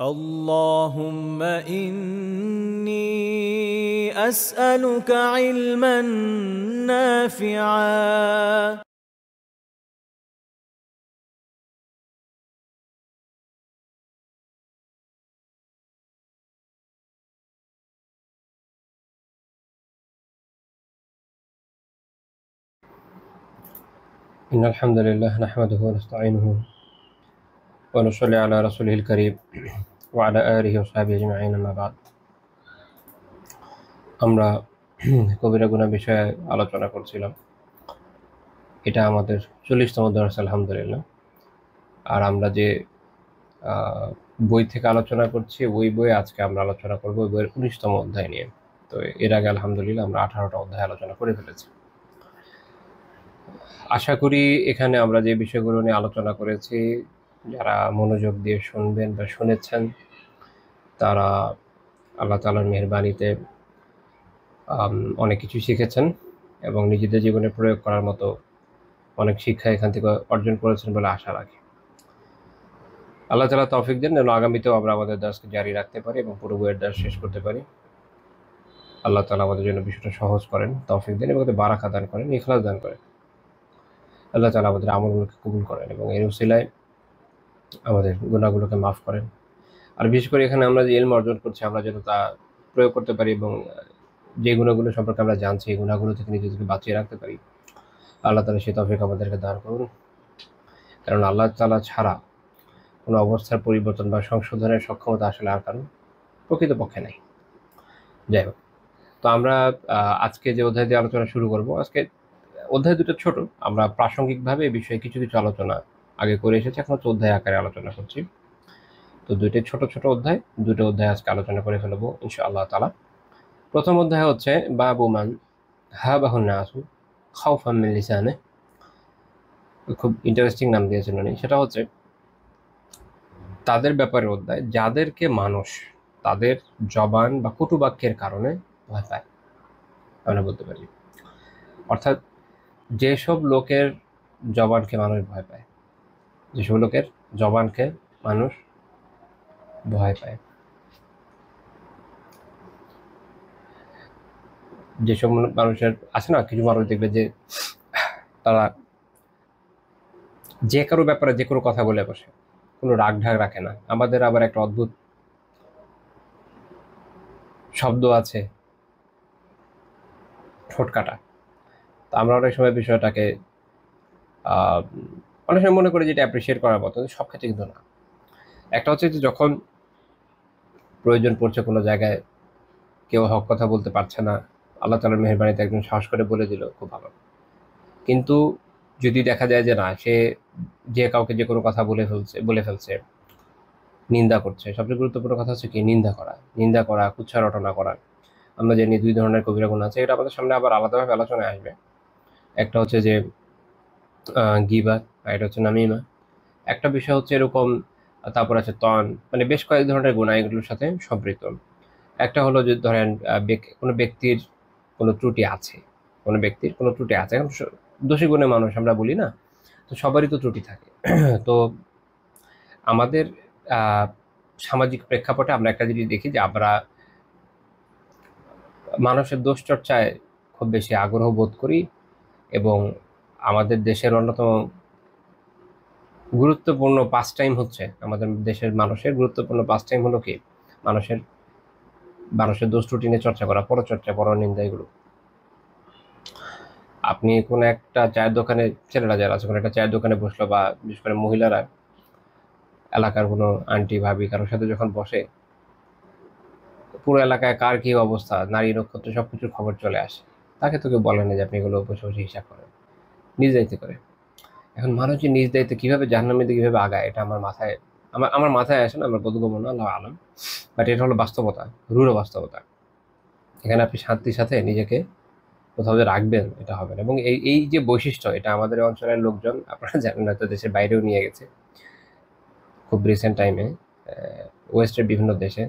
اللهم إني أسألك علما نافعا إن الحمد لله نحمده ونستعينه ونصلي على رسوله الكريم وعلى آله وصحبه أجمعين أما بعد আমরা কবিরা গুনাহ বিষয়ে আলোচনা করছিলাম। এটা আমাদের 40তম দর্স আলহামদুলিল্লাহ। আর আমরা যে বই থেকে আলোচনা করছি ওই বইয়ে আজকে আমরা আলোচনা করব ওই বইয়ের 19তম অধ্যায় নিয়ে। তো এর আগে আলহামদুলিল্লাহ আমরা 18টা অধ্যায় আলোচনা করে ফেলেছি। আশা করি এখানে আমরা যে বিষয়গুলো নিয়ে আলোচনা করেছি যারা মনোযোগ দিয়ে শুনবেন বা শুনেছেন তারা আল্লাহ তাআলার মেহেরবানিতে অনেক কিছু শিখেছেন এবং নিজেদের জীবনে প্রয়োগ করার মতো অনেক শিক্ষা এখান থেকে অর্জন করেছেন বলে আশা রাখি। আল্লাহ তাআলা তৌফিক দেন যেন আগামীতেও আমরা আমাদের দাসকে জারি রাখতে পারি এবং পুরো বইয়ের দাস শেষ করতে পারি। আল্লাহ তাআলা আমাদের জন্য বিষয়টা সহজ করেন, তৌফিক দেন এবং বারাকা দান করেন, ইখলাস দান করেন। আল্লাহ তাআলা আমাদের আমলগুলোকে কবুল করেন এবং এর উসিলায় আমাদের গুনাহগুলোকে মাফ করেন। আর বিশেষ করে এখানে আমরা যে ইলম অর্জন করছি আমরা যেন তা প্রয়োগ করতে পারি এবং যে গুণাগুলো সম্পর্কে আমরা জানছি এই গুণাগুলো থেকে নিজেদেরকে বাঁচিয়ে রাখতে পারি। আল্লাহ তাআলা সেই তৌফিক আমাদেরকে দান করুন। কারণ আল্লাহ তাআলা ছাড়া কোনো অবস্থার পরিবর্তন বা সংশোধনের সক্ষমতা আসলে আর কারণ প্রকৃতপক্ষে নাই। যাই হোক, তো আমরা আজকে যে অধ্যায় দিয়ে আলোচনা শুরু করব, আজকে অধ্যায় দুটো ছোট, আমরা প্রাসঙ্গিকভাবে এই বিষয়ে কিছু কিছু আলোচনা আগে করে এসেছি, এখন হচ্ছে অধ্যায় আকারে আলোচনা করছি। তো দুইটাই ছোট ছোট অধ্যায়, দুটো অধ্যায় আজকে আলোচনা করে ফেলবো ইনশাআল্লাহ তাআলা। প্রথম অধ্যায় হচ্ছে বাবু মান হাবাহুন নাসু খাউফাম মিন লিসানে। খুব ইন্টারেস্টিং নাম দিয়েছেন উনি। সেটা হচ্ছে তাদের ব্যাপারে অধ্যায় যাদেরকে মানুষ তাদের জবান বা কটুবাক্যের কারণে ভয় পায়, আমরা বলতে পারি। অর্থাৎ যেসব লোকের জবানকে মানুষ ভয় পায়, যেসব লোকের জবানকে মানুষ ভয় পায়, যেসব মানুষের আছে না, কিছু মানুষ দেখবে যে তারা যে কারো ব্যাপারে যে কোনো কথা বলে বসে, কোনো রাগ ঢাক রাখে না। আমাদের আবার একটা অদ্ভুত শব্দ আছে ঠোঁট কাটা। তো আমরা অনেক সময় বিষয়টাকে অনেক সময় মনে করি যেটা অ্যাপ্রিসিয়েট করার মতো, সব ক্ষেত্রে কিন্তু না। একটা হচ্ছে যে যখন প্রয়োজন পড়ছে কোনো জায়গায়, কেউ হক কথা বলতে পারছে না, আল্লাহ তাআলার মেহেরবানিতে একজন সাহস করে বলে দিল, খুব ভালো। কিন্তু যদি দেখা যায় যে না, সে যে কাউকে যে কোনো কথা বলে ফেলছে, নিন্দা করছে, সবচেয়ে গুরুত্বপূর্ণ কথা হচ্ছে কি নিন্দা করা, কুৎসা রটনা করা। আমরা জানি দুই ধরনের কবিরা গুনাহ আছে, এটা আমাদের সামনে আবার আলাদাভাবে আলোচনায় আসবে। একটা হচ্ছে যে গীবাত, আর এটা হচ্ছে নামিমা। একটা বিষয় হচ্ছে এরকম, তারপর আছে তন, মানে বেশ কয়েক ধরনের গুনাহ এগুলোর সাথে সম্পৃক্ত। একটা হলো যে ধরেন কোনো ব্যক্তির কোনো ত্রুটি আছে, এখন দোষী গুণে মানুষ আমরা বলি না, তো সবারই তো ত্রুটি থাকে। তো আমাদের সামাজিক প্রেক্ষাপটে আমরা একটা জিনিস দেখি যে আমরা মানুষের দোষ চর্চায় খুব বেশি আগ্রহ বোধ করি এবং আমাদের দেশের অন্যতম গুরুত্বপূর্ণ পাস টাইম হচ্ছে, আমাদের দেশের মানুষের গুরুত্বপূর্ণ পাস টাইম হলো কি, মানুষের দোষ ত্রুটি নিয়ে চর্চা করা, পরচর্চা, পরনিন্দা। এগুলো আপনি কোনো একটা চায়ের দোকানে, ছেলেরা যারা আছে কোনো একটা চায়ের দোকানে বসলো, বা বিশেষ করে মহিলারা এলাকার কোনো আন্টি ভাবি কারোর সাথে যখন বসে, পুরো এলাকায় কার কি অবস্থা, নারী নক্ষত্র সবকিছুর খবর চলে আসে। তাকে তো কেউ বলে না যে আপনি এগুলো বসে বসে হিসাব করেন, নিজ দায়িত্ব করে। এখন মানুষ যে নিজ দায়িত্বে কিভাবে জাহান্নামের দিকে কিভাবে আগায়, এটা আমার মাথায় আসে না, আমার বোধগম্য না, আল্লাহ আলম। বাট এটা হলো বাস্তবতা, রূঢ় বাস্তবতা। এখানে আপনি শান্তির সাথে নিজেকে কোথাও যে রাখবেন, এটা হবে না। এবং এই যে বৈশিষ্ট্য, এটা আমাদের অঞ্চলের লোকজন, আপনারা জানেন হয়তো, দেশের বাইরেও নিয়ে গেছে খুব রিসেন্ট টাইমে। ওয়েস্টের বিভিন্ন দেশে,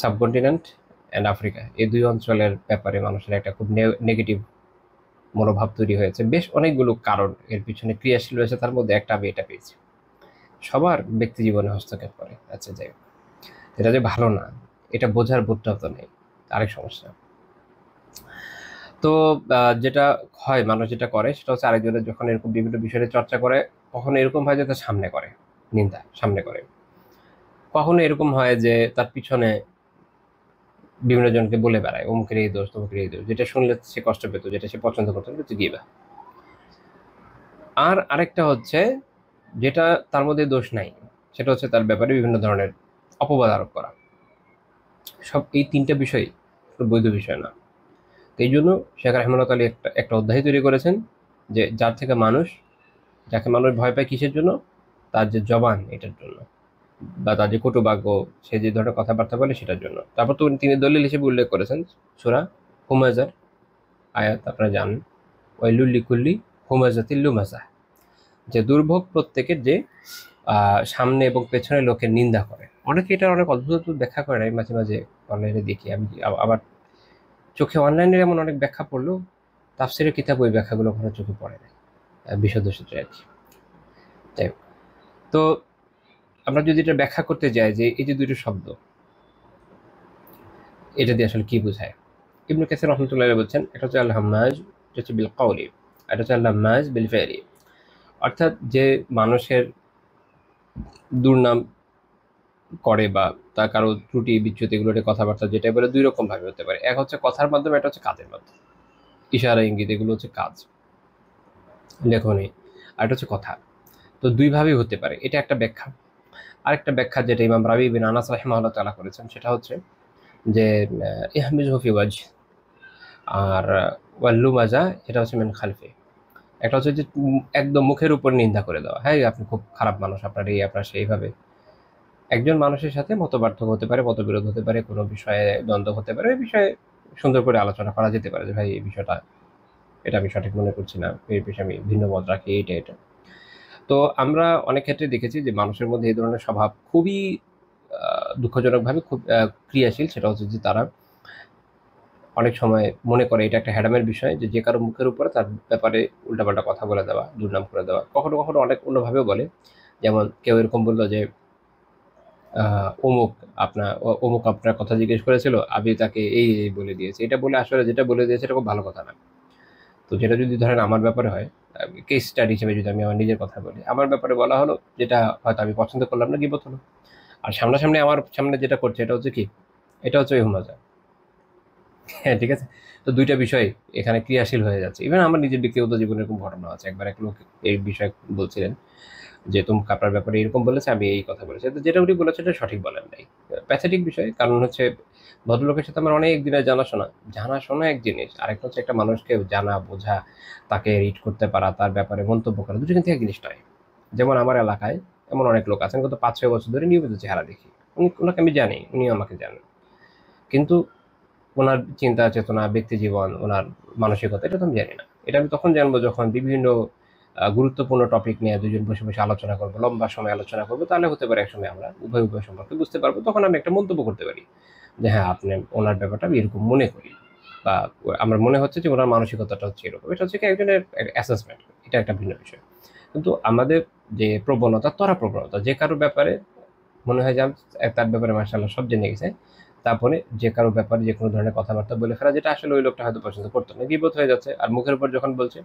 সাবকন্টিনেন্ট অ্যান্ড আফ্রিকা, এই দুই অঞ্চলের ব্যাপারে মানুষের একটা খুব নেগেটিভ মনোভাব তৈরি হয়েছে। বেশ অনেকগুলো কারণ এর পিছনে ক্রিয়াশীল রয়েছে, তার মধ্যে একটা আমি এটা পেয়েছি। সবার ব্যক্তি জীবনে হস্তক্ষেপ করে। আচ্ছা যাই হোক, এটা যে ভালো না এটা বোঝার বোধটাও তো নেই, আরেক সমস্যা। তো যেটা হয়, মানুষ যেটা করে সেটা হচ্ছে আরেকজনের যখন এরকম বিভিন্ন বিষয়ে চর্চা করে, কখনো এরকম হয় যে তার সামনে করে নিন্দা, সামনে করে। কখনো এরকম হয় যে তার পিছনে বিভিন্ন জনকে বলে বেড়ায় অমুকের এই দোষ, তমুকের এই দোষ, যেটা শুনলে সে কষ্ট পেত, যেটা সে পছন্দ করতো না, হচ্ছে গিবা। আর আরেকটা হচ্ছে যেটা তার মধ্যে দোষ নাই, সেটা হচ্ছে তার ব্যাপারে বিভিন্ন ধরনের অপবাদ আরোপ করা। সব এই তিনটা বিষয় বৈধ বিষয় না। তো এই জন্য শেখ রাহমানুল্লাহ আলী একটা একটা অধ্যায় তৈরি করেছেন যে যার থেকে মানুষ, যাকে মানুষ ভয় পায় কিসের জন্য, তার যে জবান এটার জন্য, বা তার যে কটুবাক্য, সে যে ধরনের কথাবার্তা বলে সেটার জন্য। তারপর তো তিনি দলিল হিসেবে উল্লেখ করেছেন সূরা হুমাযার আয়াত, আপনারা জানেন, ওয়াইলুল লিকুল্লি হুমাযাতিল লুমাযাহ, যে দুর্ভোগ প্রত্যেকের যে সামনে এবং পেছনে লোকের নিন্দা করে। অনেকে এটা অনেক অদ্ভুত অদ্ভুত ব্যাখ্যা করে, আমি মাঝে মাঝে অনলাইনে দেখি। আমি আবার চোখে অনলাইনের এমন অনেক ব্যাখ্যা পড়লেও তাফসিরের কিতাব ওই ব্যাখ্যাগুলো ওখানে চোখে পড়ে না, বিশুদ্ধ সূত্রে আর কি। যাই হোক, তো আমরা যদি এটা ব্যাখ্যা করতে যাই যে এই যে দুটো শব্দ, এটা দিয়ে আসলে কি বোঝায়, ইবনে কাসির রাহমাতুল্লাহ আলাইহি বলছেন এটা হচ্ছে আল হাম্মাজ, এটা হচ্ছে বিল কাওলি, এটা হচ্ছে আল হাম্মাজ বিল ফি'লি। অর্থাৎ যে মানুষের দুর্নাম করে বা তার কারো ত্রুটি বিচ্যুতি এগুলো কথাবার্তা যেটা বলে দুই রকম ভাবে হতে পারে। এক হচ্ছে কথার মাধ্যমে, এটা হচ্ছে কাজের মাধ্যমে, ইশারা ইঙ্গিত এগুলো হচ্ছে কাজ, লেখনী, আর এটা হচ্ছে কথা। তো দুই ভাবেই হতে পারে, এটা একটা ব্যাখ্যা। আরেকটা ব্যাখ্যা যেটা ইমাম রাবি বিন আনাস রাহিমাহুল্লাহ তাআলা করেছেন সেটা হচ্ছে যে ইহমিজহু ফি ওয়াজহ, আর ওয়াল্লু মাজা এটা হচ্ছে মিন খালফি। একটা হচ্ছে যে একদম মুখের উপর নিন্দা করে দেওয়া, হ্যাঁ আপনি খুব খারাপ মানুষ, আপনার এই আপনার সেইভাবে। একজন মানুষের সাথে মতপার্থক্য হতে পারে, মতবিরোধ হতে পারে, কোনো বিষয়ে দ্বন্দ্ব হতে পারে, এই বিষয়ে সুন্দর করে আলোচনা করা যেতে পারে যে ভাই এই বিষয়টা, এটা আমি সঠিক মনে করছি না, এই বিষয়ে আমি ভিন্ন মত রাখি, এটা এটা। তো আমরা অনেক ক্ষেত্রে দেখেছি যে মানুষের মধ্যে এই ধরনের স্বভাব খুবই দুঃখজনকভাবে খুব ক্রিয়াশীল। সেটা হচ্ছে যে তারা অনেক সময় মনে করে এটা একটা হ্যাডামের বিষয় যে যে কারো মুখের উপরে তার ব্যাপারে উল্টাপাল্টা কথা বলে দেওয়া, দুর্নাম করে দেওয়া। কখনো কখনো অনেক অন্যভাবেও বলে, যেমন কেউ এরকম বললো যে অমুক অমুক আপনার কথা জিজ্ঞেস করেছিল, আমি তাকে এই এই বলে দিয়েছি। এটা বলে আসলে যেটা বলে দিয়েছে এটা খুব ভালো কথা না। তো যেটা যদি ধরেন আমার ব্যাপারে হয়, কেস স্টাডি হিসেবে যদি আমি আমার নিজের কথা বলি, আমার ব্যাপারে বলা হলো যেটা হয়তো আমি পছন্দ করলাম না, গিবত হলো। আর সামনাসামনি আমার সামনে যেটা করছে এটা হচ্ছে কি, এটা হচ্ছে ওই হুমাজা। হ্যাঁ ঠিক আছে। তো দুইটা বিষয় এখানে ক্রিয়াশীল হয়ে যাচ্ছে। ইভেন আমার নিজের ব্যক্তিগত জীবনে এরকম ঘটনা আছে। একবার এক লোক এই বিষয়ে বলছিলেন যে তুমি আপনার ব্যাপারে এরকম বলেছে, আমি এই কথা বলেছি। তো যেটা উনি বলেছে এটা সঠিক বলেন নাই। প্যাথেটিক বিষয়, কারণ হচ্ছে ভদ্রলোকের সাথে আমার অনেক দিনের জানাশোনা। জানাশোনা এক জিনিস, আরেকটা হচ্ছে একটা মানুষকে জানা বোঝা, তাকে রিড করতে পারা, তার ব্যাপারে মন্তব্য করা, দুটো কিন্তু এক জিনিস নয়। যেমন আমার এলাকায় এমন অনেক লোক আছেন, গত 5-6 বছর ধরে নিয়মিত চেহারা দেখি, ওনাকে আমি জানি, উনি আমাকে জানেন, কিন্তু ওনার চিন্তা চেতনা, ব্যক্তি জীবন, ওনার মানসিকতা এটা তো আমি জানি না। এটা আমি তখন জানবো যখন বিভিন্ন গুরুত্বপূর্ণ টপিক নিয়ে দুজন বসে বসে আলোচনা করবো, লম্বা সময় আলোচনা করবো, তাহলে হতে পারে একসময় আমরা উভয় উভয় সম্পর্কে বুঝতে পারবো। তখন আমি একটা মন্তব্য করতে পারি যে হ্যাঁ আপনি ওনার ব্যাপারটা আমি এরকম মনে করি, বা আমার মনে হচ্ছে যে ওনার মানসিকতাটা হচ্ছে এরকম। এটা হচ্ছে কি একজনের অ্যাসেসমেন্ট, এটা একটা ভিন্ন বিষয়। কিন্তু আমাদের যে প্রবণতা, তরা প্রবণতা, যে কারো ব্যাপারে মনে হয় যে তার ব্যাপারে মাশাআল্লাহ সব জেনে গেছে, তারপরে যে কারো ব্যাপারে যে কোনো ধরনের কথাবার্তা বলে ফেলা, যেটা আসলে ওই লোকটা হয়তো পছন্দ করতো না, গীবত হয়ে যাচ্ছে। আর মুখের উপর যখন বলছে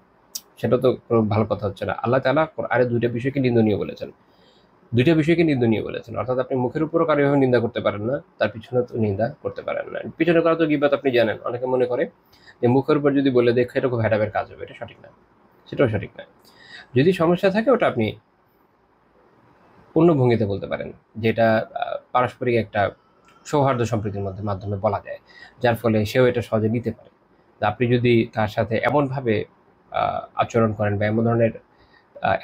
সেটা তো কোনো ভালো কথা হচ্ছে না। আল্লাহ তাআলা কোরআনে দুইটা বিষয়কে নিন্দনীয় বলেছেন, দুইটা বিষয়কে নিন্দনীয় বলেছেন। অর্থাৎ আপনি মুখের উপরও কারো এভাবে নিন্দা করতে পারেন না, তার পিছনে তো নিন্দা করতে পারেন না। পিছনে করা তো গীবত, আপনি জানেন। অনেকে মনে করে যে মুখের উপর যদি বলে দেখে এটা খুব হ্যাডামের কাজ হবে, এটা সঠিক না, সেটাও সঠিক না। যদি সমস্যা থাকে ওটা আপনি অন্য ভঙ্গিতে বলতে পারেন, যেটা পারস্পরিক একটা সৌহার্দ্য সম্প্রীতির মাধ্যমে বলা যায়, যার ফলে সেও এটা সহজে নিতে পারে। তা আপনি যদি তার সাথে এমনভাবে আচরণ করেন বা এমন ধরনের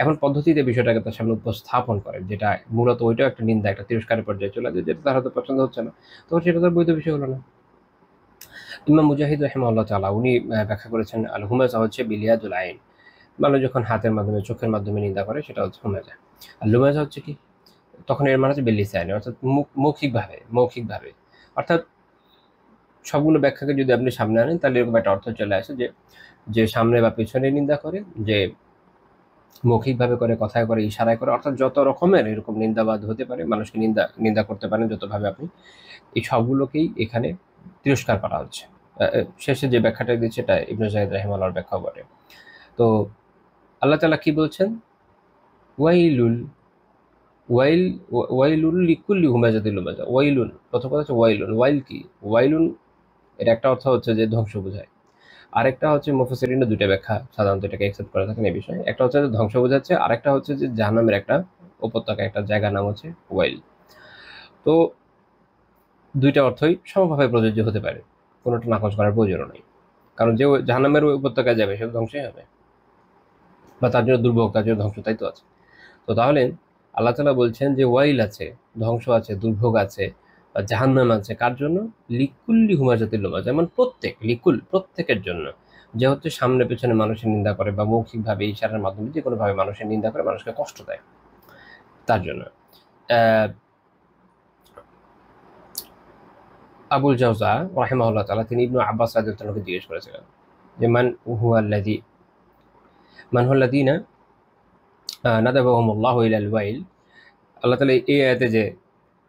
এমন পদ্ধতিতে বিষয়টাকে তার সামনে উপস্থাপন করেন যেটা মূলত ওইটাও একটা নিন্দা, একটা তিরস্কারের পর্যায়ে চলে যায়, যেটা তার হয়তো পছন্দ হচ্ছে না, তখন সেটা তার বৈধ বিষয় হলো না। ইমাম মুজাহিদ রাহিমাহুল্লাহ তাআলা উনি ব্যাখ্যা করেছেন আল হুমাজা হচ্ছে বিলিয়াদুল আইন, মানুষ যখন হাতের মাধ্যমে চোখের মাধ্যমে নিন্দা করে সেটা হচ্ছে হুমাজা। আর লুমাজা হচ্ছে কি, তখন এর মানে হচ্ছে বিল্লিসানি, অর্থাৎ মৌখিকভাবে, মৌখিকভাবে। অর্থাৎ সবগুলো ব্যাখ্যাকে যদি আপনি সামনে আনেন তাহলে এরকম একটা অর্থ চলে আসে যে যে সামনে বা পেছনে নিন্দা করে, যে মৌখিকভাবে করে, কথায় করে, ইশারায় করে, অর্থাৎ যত রকমের এরকম নিন্দাবাদ হতে পারে, মানুষকে নিন্দা করতে পারেন যতভাবে আপনি, এই সবগুলোকেই এখানে তিরস্কার করা হচ্ছে। শেষে যে ব্যাখ্যাটা দিচ্ছে এটা ইবনে জাহিদ রাহিমাহুল্লাহর ব্যাখ্যা বটে। তো আল্লাহ তাআলা কি বলছেন, ওয়াইলুল ওয়াইল ওয়াইলুল লিকুল্লি হুমাজাতিল লুমাজা। ওয়াইলুন, প্রথম কথা হচ্ছে ওয়াইলুন। ওয়াইল কি? ওয়াইলুন এর একটা অর্থ হচ্ছে যে ধ্বংস বোঝায়, আরেকটা হচ্ছে মুফাসসিরিনের দুটো ব্যাখ্যা সাধারণত এটাকে অ্যাকসেপ্ট করে থাকেন এই বিষয়ে। একটা হচ্ছে যে ধ্বংস বোঝাচ্ছে, আরেকটা হচ্ছে যে জাহান্নামের একটা উপত্যকা, একটা জায়গার নাম হচ্ছে ওয়াইল। তো দুইটা অর্থই সমভাবে প্রযোজ্য হতে পারে, কোনোটা নাকচ করার প্রয়োজন নেই। কারণ যে জাহান্নামের ওই উপত্যকায় যাবে সে ধ্বংসই হবে, বা তার জন্য দুর্ভোগ, তার জন্য ধ্বংস, তাই তো আছে। তো তাহলে আল্লাহ তাআলা বলছেন যে ওয়াইল আছে, ধ্বংস আছে, দুর্ভোগ আছে, বা জাহান্নাম আছে, কার জন্য? লিকুল্লি হুমাজাতিল লুমাজা, যেমন প্রত্যেক, লিকুল প্রত্যেকের জন্য, যে হচ্ছে সামনে পেছনে মানুষের নিন্দা করে বা মৌখিকভাবে ইশারার মাধ্যমে যে কোনোভাবে মানুষের নিন্দা করে, মানুষকে কষ্ট দেয়, তার জন্য। আবুল জাওজা রাহিমাহুল্লাহ তাআলা তিনি ইবনু আব্বাস রাদিয়াল্লাহু আনহুকে জিজ্ঞেস করেছিলেন যে মান হুয়াল্লাযীনা নাদাবাহুমুল্লাহু ইলাল ওয়াইল। আল্লাহ তাআলা এই আয়াতে যে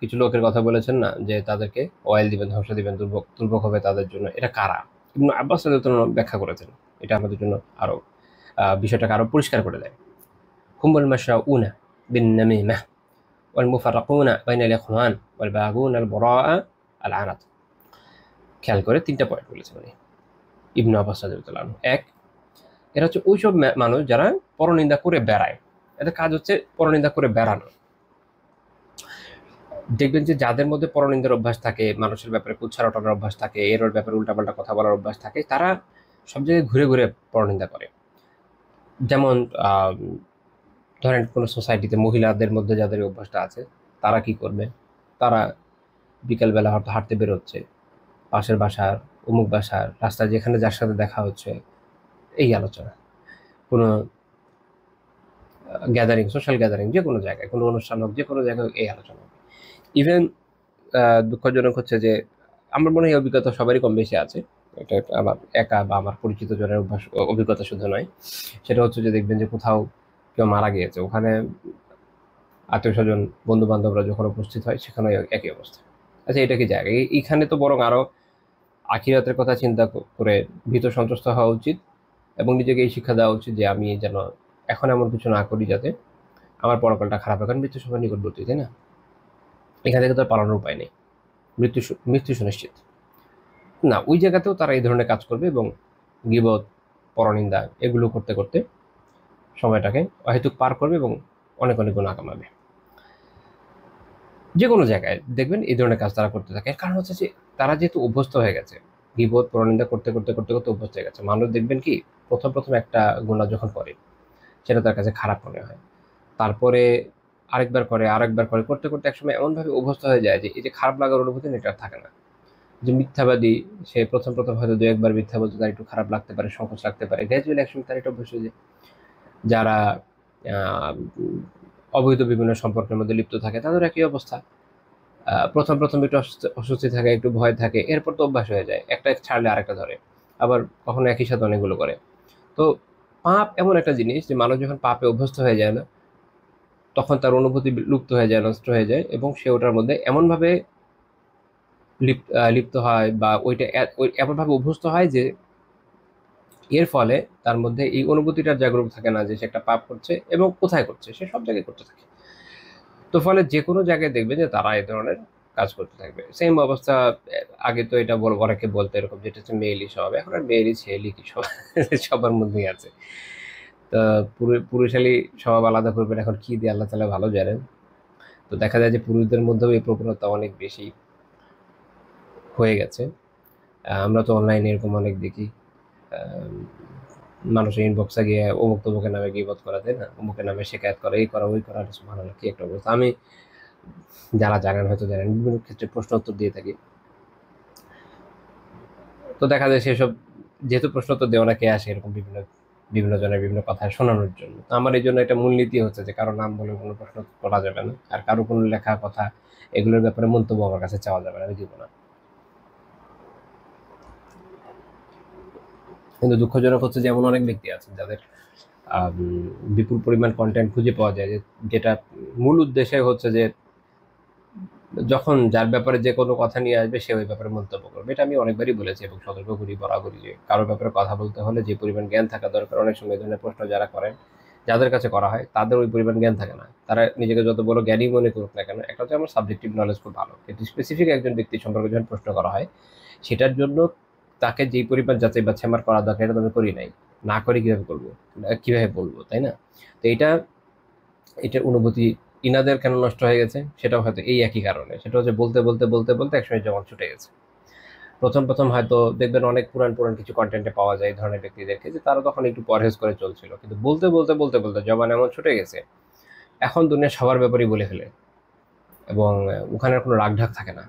কিছু লোকের কথা বলেছেন না, যে তাদেরকে ওয়াইল দিবেন, ধ্বংস দিবেন, দুর্ভোগ হবে তাদের জন্য, এটা কারা? ইবনু আব্বাস রাদিয়াল্লাহু আনহু ব্যাখ্যা করেছেন। এটা আমাদের জন্য আরো বিষয়টাকে আরো পরিষ্কার করে দেয়। হুমুল মাশরাউনা বিন নামিমাহ ওয়াল মুফাররাকুনা বাইনাল ইখওয়ান ওয়াল বাগুনা আল বুরাআ আল আনাত। খেয়াল করে তিনটা পয়েন্ট বলেছেন উনি, ইবনু আব্বাস রাদিয়াল্লাহু আনহু। এক, এরা হচ্ছে ওইসব মানুষ যারা পরনিন্দা করে বেড়ায়, এদের কাজ হচ্ছে পরনিন্দা করে বেড়ানো। দেখবেন যে যাদের মধ্যে পরনিন্দার অভ্যাস থাকে, মানুষের ব্যাপারে কুৎসা রটানোর অভ্যাস থাকে, এর ব্যাপারে উল্টাপাল্টা কথা বলার অভ্যাস থাকে, তারা সব জায়গায় ঘুরে ঘুরে পরনিন্দা করে। যেমন ধরেন কোনো সোসাইটিতে মহিলাদের মধ্যে যাদের এই অভ্যাসটা আছে, তারা কি করবে? তারা বিকালবেলা হয়তো হাঁটতে বেরোচ্ছে, পাশের বাসার, অমুক বাসার, রাস্তায় যেখানে যার সাথে দেখা হচ্ছে, এই আলোচনা। কোনো গ্যাদারিং, সোশ্যাল গ্যাদারিং, যে কোনো জায়গায়, কোনো অনুষ্ঠান হোক, যে কোনো জায়গায় এই আলোচনা হবে। ইভেন দুঃখজনক হচ্ছে যে আমার মনে হয় এই অভিজ্ঞতা সবারই কম বেশি আছে। এটা আমার একা বা আমার পরিচিত জনের অভিজ্ঞতা শুধু নয়। সেটা হচ্ছে যে দেখবেন যে কোথাও কেউ মারা গিয়েছে, ওখানে আত্মীয় স্বজন, বন্ধু বান্ধবরা যখন উপস্থিত হয়, সেখানে একই অবস্থা। আচ্ছা, এটা কি জায়গা? এইখানে তো বরং আরো আখিরাতের কথা চিন্তা করে ভীত সন্ত্রস্ত হওয়া উচিত, এবং নিজেকে এই শিক্ষা দেওয়া উচিত যে আমি যেন এখন এমন কিছু না করি যাতে আমার পরকালটা খারাপ হয়। কারণ মৃত্যু সবার নিকটবর্তী, তাই না? এখান থেকে তো আর পালানোর উপায় নেই, মৃত্যু সুনিশ্চিত। না, ওই জায়গাতেও তারা এই ধরনের কাজ করবে, এবং গীবত, পরনিন্দা এগুলো করতে করতে সময়টাকে অহেতুক পার করবে এবং অনেক অনেক গুনাহ কামাবে। যে কোনো জায়গায় দেখবেন এই ধরনের কাজ তারা করতে থাকে। এর কারণ হচ্ছে যে তারা যেহেতু অভ্যস্ত হয়ে গেছে, গীবত, পরনিন্দা করতে করতে করতে করতে অভ্যস্ত হয়ে গেছে। মানুষ দেখবেন কি প্রথম একটা গুনাহ যখন করে, সেটা তার কাছে খারাপ মনে হয়, তারপরে আরেকবার করে, করতে করতে একসময় এমনভাবে অভ্যস্ত হয়ে যায় যে এই যে খারাপ লাগার অনুভূতি এটা আর থাকে না। যে মিথ্যাবাদী, সে প্রথম হয়তো দু একবার মিথ্যা বলতে তার একটু খারাপ লাগতে পারে, সংকোচ লাগতে পারে, গ্র্যাজুয়ালি একসময় তার এটা অভ্যেস হয়ে যায়। যারা অবৈধ বিভিন্ন সম্পর্কের মধ্যে লিপ্ত থাকে, তাদের একই অবস্থা। প্রথম একটু অস্বস্তি থাকে, একটু ভয় থাকে, এরপর তো অভ্যাস হয়ে যায়, একটা ছাড়লে আরেকটা ধরে, আবার কখনো একই সাথে অনেকগুলো করে। তো পাপ এমন একটা জিনিস যে মানুষ যখন পাপে অভ্যস্ত হয়ে যায় না, তখন তার অনুভূতি লুপ্ত হয়ে যায়, নষ্ট হয়ে যায়, এবং সে ওটার মধ্যে এমনভাবে লিপ্ত হয়, বা ওইটা এমনভাবে অভ্যস্ত হয় যে এর ফলে তার মধ্যে এই অনুভূতিটা জাগ্রত থাকে না যে সে একটা পাপ করছে, এবং কোথায় করছে, সে সব জায়গায় করতে থাকে। তো ফলে যে কোনো জায়গায় দেখবে যে তারা এই ধরনের কাজ করতে থাকবে। সেম অবস্থা। আগে তো এটা অনেকে বলতো এরকম, যেটা হচ্ছে মেয়েলি স্বভাব, এখন আর মেয়েলি ছেলেলি কি সব সবার মধ্যেই আছে। তো পুরুষালী স্বভাব আলাদা করবেন এখন কি দিয়ে, আল্লাহ তাআলা ভালো জানেন। তো দেখা যায় যে পুরুষদের মধ্যেও এই প্রবণতা অনেক বেশি হয়ে গেছে। আমরা তো অনলাইনে এরকম অনেক দেখি, মানুষের ইনবক্সে গিয়ে অমুক তমুকের নামে গিবত করা, তাই না? অমুকের নামে শিকায়ত করা, এই করা, ওই করা, সুবহানাল্লাহ, কি একটা অবস্থা। আমি, যারা জানেন হয়তো জানেন, বিভিন্ন ক্ষেত্রে প্রশ্ন উত্তর দিয়ে থাকি। তো দেখা যায় সেসব, যেহেতু প্রশ্ন উত্তর দেওয়া কে আসে এরকম বিভিন্ন জনের বিভিন্ন কথা শোনানোর জন্য। তো আমার এই জন্য একটা মূলনীতি হচ্ছে যে কারো নাম বলে কোনো প্রশ্ন করা যাবে না, আর কারো কোনো লেখা কথা এগুলোর ব্যাপারে মন্তব্য আমার কাছে চাওয়া যাবে না, আমি দিব না। কিন্তু দুঃখজনক হচ্ছে যে এমন অনেক ব্যক্তি আছেন যাদের বিপুল পরিমাণ কন্টেন্ট খুঁজে পাওয়া যায়, যেটা মূল উদ্দেশ্যে হচ্ছে যে যখন যার ব্যাপারে যে কোনো কথা নিয়ে আসবে সে ওই ব্যাপারে মন্তব্য করবে। এটা আমি অনেকবারই বলেছি এবং সতর্ক করি বরাবরই যে কারোর ব্যাপারে কথা বলতে হলে যে পরিমাণ জ্ঞান থাকা দরকার, অনেক সময় এই ধরনের প্রশ্ন যারা করেন, যাদের কাছে করা হয়, তাদের ওই পরিমাণ জ্ঞান থাকে না। তারা নিজেকে যত বড় জ্ঞানী মনে করুক না কেন, একটা হচ্ছে আমার সাবজেক্টিভ নলেজ খুব ভালো, কিন্তু স্পেসিফিক একজন ব্যক্তি সম্পর্কে যখন প্রশ্ন করা হয়, সেটার জন্য তাকে যেই পরিমাণ যাচাই বাছাই আমার করা দরকার, এটা তো আমি করি নাই। না করে কিভাবে করবো, কিভাবে বলবো, তাই না? তো এটার অনুভূতি ইনাদের কেন নষ্ট হয়ে গেছে, সেটাও হয়তো এই একই কারণে। সেটা হচ্ছে বলতে বলতে বলতে বলতে একসময় জমা ছুটে গেছে। প্রথম প্রথম হয়তো দেখবেন অনেক পুরান পুরান কিছু কন্টেন্টে পাওয়া যায় এই ধরনের ব্যক্তিদেরকে, যে তারা তখন একটু পরহেজ করে চলছিল, কিন্তু বলতে বলতে বলতে বলতে জবান এমন ছুটে গেছে, এখন দুনিয়া সবার ব্যাপারেই বলে ফেলে এবং ওখানে আর কোনো রাগঢাক থাকে না।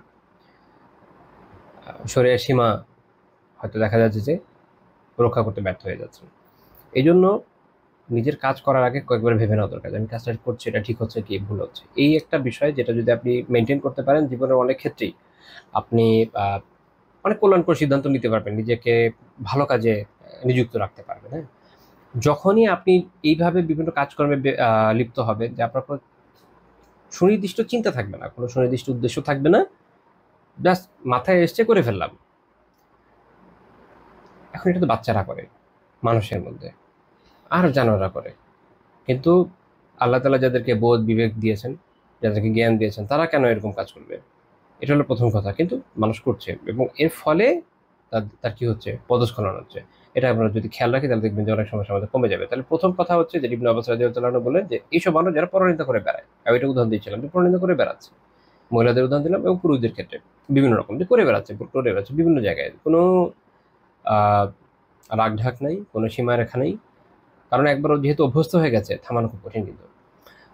শরীরের সীমা হয়তো দেখা যাচ্ছে যে রক্ষা করতে ব্যর্থ হয়ে যাচ্ছে। এই জন্য নিজের কাজ করার আগে কয়েকবার ভেবে নেওয়া দরকার, আমি কাজটা করছি এটা ঠিক হচ্ছে কি ভুল হচ্ছে। এই একটা বিষয় যেটা যদি আপনি মেনটেন করতে পারেন, জীবনের অনেক ক্ষেত্রেই আপনি অনেক কল্যাণকর সিদ্ধান্ত নিতে পারবেন, নিজেকে ভালো কাজে নিযুক্ত রাখতে পারবেন। হ্যাঁ, যখনই আপনি এইভাবে বিভিন্ন কাজকর্মে লিপ্ত হবেন, যে আপনার কোনো সুনির্দিষ্ট চিন্তা থাকবে না, কোনো সুনির্দিষ্ট উদ্দেশ্য থাকবে না, জাস্ট মাথায় এসছে করে ফেললাম। এখন এটা তো বাচ্চারা করে, মানুষের মধ্যে আর জানোয়াররা করে। কিন্তু আল্লাহ তালা যাদেরকে বোধ বিবেক দিয়েছেন, যাদেরকে জ্ঞান দিয়েছেন, তারা কেন এরকম কাজ করবে? এটা হলো প্রথম কথা। কিন্তু মানুষ করছে এবং এর ফলে তার তার কি হচ্ছে, পদস্খলন হচ্ছে। এটা আমরা যদি খেয়াল রাখি তাহলে দেখবেন যে অনেক সমস্যা আমাদের কমে যাবে। তাহলে প্রথম কথা হচ্ছে যে ইবনে আব্বাস রাদিয়াল্লাহু তাআলা বললেন যে এইসব মানুষ যারা পরনিন্দা করে বেড়ায়, আমি এটা উদাহরণ দিয়েছিলাম যে পরনিন্দা করে বেড়াচ্ছে, মহিলাদের উদাহরণ দিলাম এবং পুরুষদের ক্ষেত্রে বিভিন্ন রকম যে করে বেড়াচ্ছে বিভিন্ন জায়গায়, কোনো আহ রাগঢাক নাই, কোনো সীমারেখা নেই, কারণ একবার ও যেহেতু অভ্যস্ত হয়ে গেছে, থামানো খুব কঠিন। কিন্তু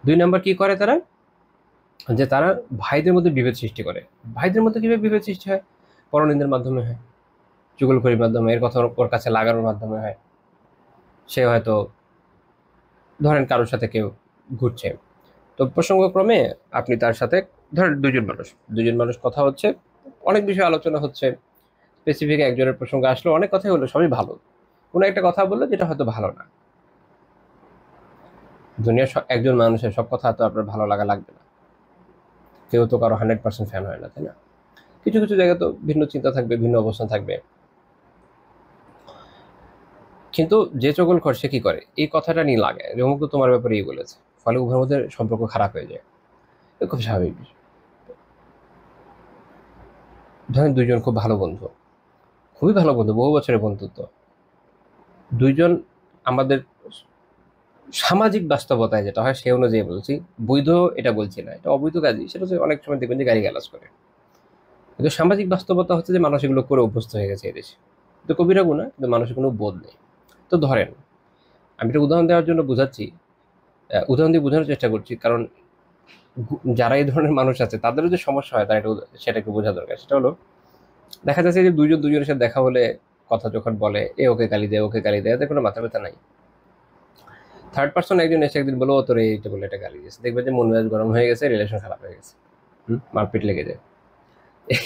দুই নাম্বার কি করে তারা, যে তারা ভাইদের মধ্যে বিভেদ সৃষ্টি করে। ভাইদের মধ্যে কিভাবে বিভেদ সৃষ্টি হয়? পরনিন্দার মাধ্যমে হয়, চুগলখড়ির মাধ্যমে, এর কথা ওর কাছে লাগানোর মাধ্যমে হয়। সে হয়তো ধরেন কারোর সাথে কেউ ঘুরছে, তো প্রসঙ্গক্রমে আপনি তার সাথে, ধরেন দুজন মানুষ কথা হচ্ছে, অনেক বিষয় আলোচনা হচ্ছে, স্পেসিফিক একজনের প্রসঙ্গ আসলো, অনেক কথাই হলো, সবই ভালো, কোনো একটা কথা বললো যেটা হয়তো ভালো না। দুনিয়ার একজন মানুষের সব কথা তো আপনার ভালো লাগা লাগবে না, কেউ তো কারো 100% ফ্যান হয় না, তাই না? কিছু কিছু জায়গায় তো ভিন্ন চিন্তা থাকবে, ভিন্ন অবস্থান থাকবে। কিন্তু যে চগলখড় সে কি করে, এই কথাটা নিয়ে লাগে যে অমুক তো তোমার ব্যাপারে বলেছে, ফলে উভয়ের মধ্যে সম্পর্ক খারাপ হয়ে যায়। এটা খুব স্বাভাবিক বিষয়। ধরেন দুইজন খুব ভালো বন্ধু, খুবই ভালো বন্ধু, বহু বছরের বন্ধুত্ব, দুইজন আমাদের সামাজিক বাস্তবতায় যেটা হয় সে অনুযায়ী বলছি, বৈধ এটা বলছি না, এটা অবৈধ কাজই, সেটা হচ্ছে অনেক সময় দেখবেন যে গালিগালাজ করে। কিন্তু সামাজিক বাস্তবতা হচ্ছে যে মানুষ এগুলো করে অভ্যস্ত হয়ে গেছে এদেশে, কিন্তু কবিরা গুণা, কিন্তু মানুষের কোনো বোধ নেই। তো ধরেন, আমি একটা উদাহরণ দেওয়ার জন্য বুঝাচ্ছি, উদাহরণ দিয়ে বোঝানোর চেষ্টা করছি, কারণ যারা এই ধরনের মানুষ আছে তাদেরও যে সমস্যা হয় তার এটা সেটা একটু বোঝা দরকার। সেটা হলো, দেখা যাচ্ছে যে দুইজন দুজনের সাথে দেখা হলে কথা যখন বলে, এ ওকে গালি দেয়, ওকে গালি দেয়, এতে কোনো মাথা ব্যথা নাই। থার্ড পার্সন একজন এসে একদিন বলো, ও তোর এইটা বলে এটা গালি দিয়েছে, দেখবে যে মন মেজাজ গরম হয়ে গেছে, রিলেশন খারাপ হয়ে গেছে, মারপিট লেগে যায়।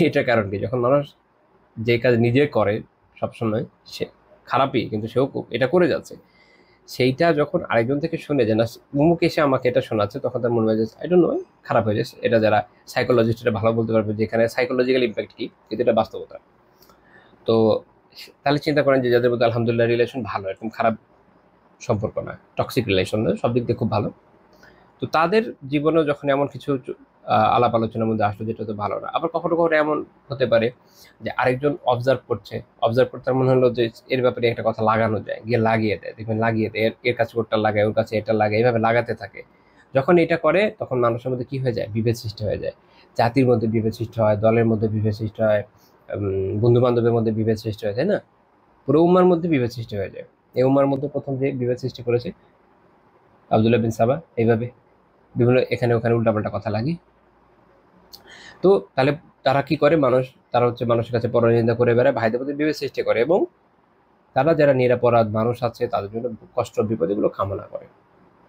এটা কারণ কি? যখন মানুষ যে কাজ নিজে করে সবসময়, সে খারাপই, কিন্তু সেও এটা করে যাচ্ছে, সেইটা যখন আরেকজন থেকে শুনে যে না অমুক এসে আমাকে এটা শোনাচ্ছে, তখন তার মনে হয় যে আই ডোন্ট নো, খারাপ হয়ে যাচ্ছে। এটা যারা সাইকোলজিস্ট এটা ভালো বলতে পারবে যে এখানে সাইকোলজিক্যাল ইম্প্যাক্ট কি, কিন্তু এটা বাস্তবতা। তো তাহলে চিন্তা করেন যে যাদের মধ্যে আলহামদুলিল্লাহ রিলেশন ভালো, এরকম খারাপ সম্পর্ক না, টক্সিক রিলেশন না, সব দিক দিয়ে খুব ভালো, তো তাদের জীবনেও যখন এমন কিছু আলাপ আলোচনার মধ্যে আসলো যেটা তো ভালো না। আবার কখনো কখনো এমন হতে পারে যে আরেকজন অবজার্ভ করছে, অবজার্ভ করতে মনে হলো যে এর ব্যাপারে একটা কথা লাগানো যায়, গিয়ে লাগিয়ে দেয়, দেখবেন লাগিয়ে দেয়, এর কাছে ওটা লাগায়, ওর কাছে এটা লাগায়, এইভাবে লাগাতে থাকে। যখন এটা করে তখন মানুষের মধ্যে কি হয়ে যায়, বিভেদ সৃষ্টি হয়ে যায়, জাতির মধ্যে বিভেদ সৃষ্টি হয়, দলের মধ্যে বিভেদ সৃষ্টি হয়, বন্ধু বান্ধবের মধ্যে বিভেদ সৃষ্টি হয়, তাই না? পুরো উম্মার মধ্যে বিভেদ সৃষ্টি হয়ে যায়। এই উম্মার মধ্যে প্রথম যে বিভেদ সৃষ্টি করেছে আব্দুল্লাহ বিন সাবা, এইভাবে বিভিন্ন এখানে ওখানে উল্টাপাল্টা কথা লাগে। তো তাহলে তারা কি করে, তারা হচ্ছে মানুষের কাছে পরনিন্দা করে বেড়ায়, ভাইদের মধ্যে বিভেদ সৃষ্টি করে, এবং তারা যারা নিরাপরাধ মানুষ আছে তাদের জন্য কষ্ট বিপদ এগুলো কামনা করে।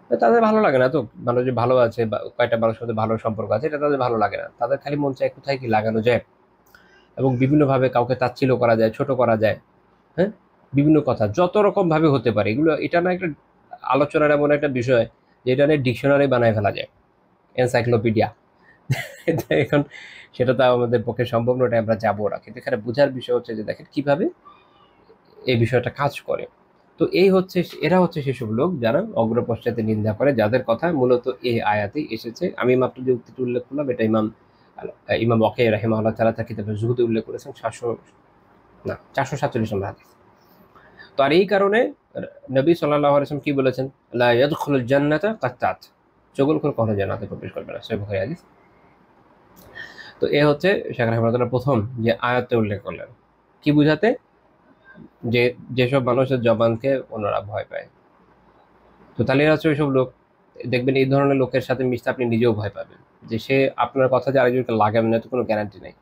তাদের ভালো লাগে না তো, মানুষ যে ভালো আছে বা কয়েকটা মানুষের মধ্যে ভালো সম্পর্ক আছে, এটা তাদের ভালো লাগে না। তাদের খালি মন চায় কোথায় কি লাগানো যায়, এবং বিভিন্নভাবে কাউকে তাচ্ছিল্য করা যায়, ছোট করা যায়। হ্যাঁ, বিভিন্ন কথা যত রকম ভাবে হতে পারে, এগুলো এটা না একটা আলোচনার এমন একটা বিষয় যেটা নিয়ে ডিকশনারি বানায় ফেলা যায়, এনসাইক্লোপিডিয়া। এখন সেটা তো আমাদের পক্ষে সম্ভব নয়, আমরা যাবো না, কিন্তু এখানে বোঝার বিষয় হচ্ছে যে দেখেন কিভাবে এই বিষয়টা কাজ করে। তো এরা হচ্ছে সেসব লোক যারা অগ্রপশ্চাতে নিন্দা করে, যাদের কথা মূলত এই আয়াতেই এসেছে। আমি মাত্র যে উক্তিটি উল্লেখ করলাম এটা ইমাম ওয়াকি রাহিমাহুল্লাহ তাআলা তার কিতাবে জুহুদে উল্লেখ করেছেন 447 নম্বর হাদিস। তো আর এই কারণে নবী সাল্লাল্লাহু আলাইহি ওয়াসাল্লাম কি বলেছেন, লা ইয়াদখুলুল জান্নাতা কাত্তাত, চগলখোর কখনো জান্নাতে প্রবেশ করবে না, সহিহ বুখারী হাদিস। তো এ হচ্ছে শেখ রাহিমাহুল্লাহ প্রথম যে আয়াতে উল্লেখ করলেন, কি বুঝাতে, যে যেসব মানুষের জবানকে ওনারা ভয় পায়। তো তাহলে এরা হচ্ছে ওইসব লোক, দেখবেন এই ধরনের লোকের সাথে মিশতে আপনি নিজেও ভয় পাবেন, যে সে আপনার কথা যে আরেকজনকে লাগাবে না তো কোনো গ্যারান্টি নেই।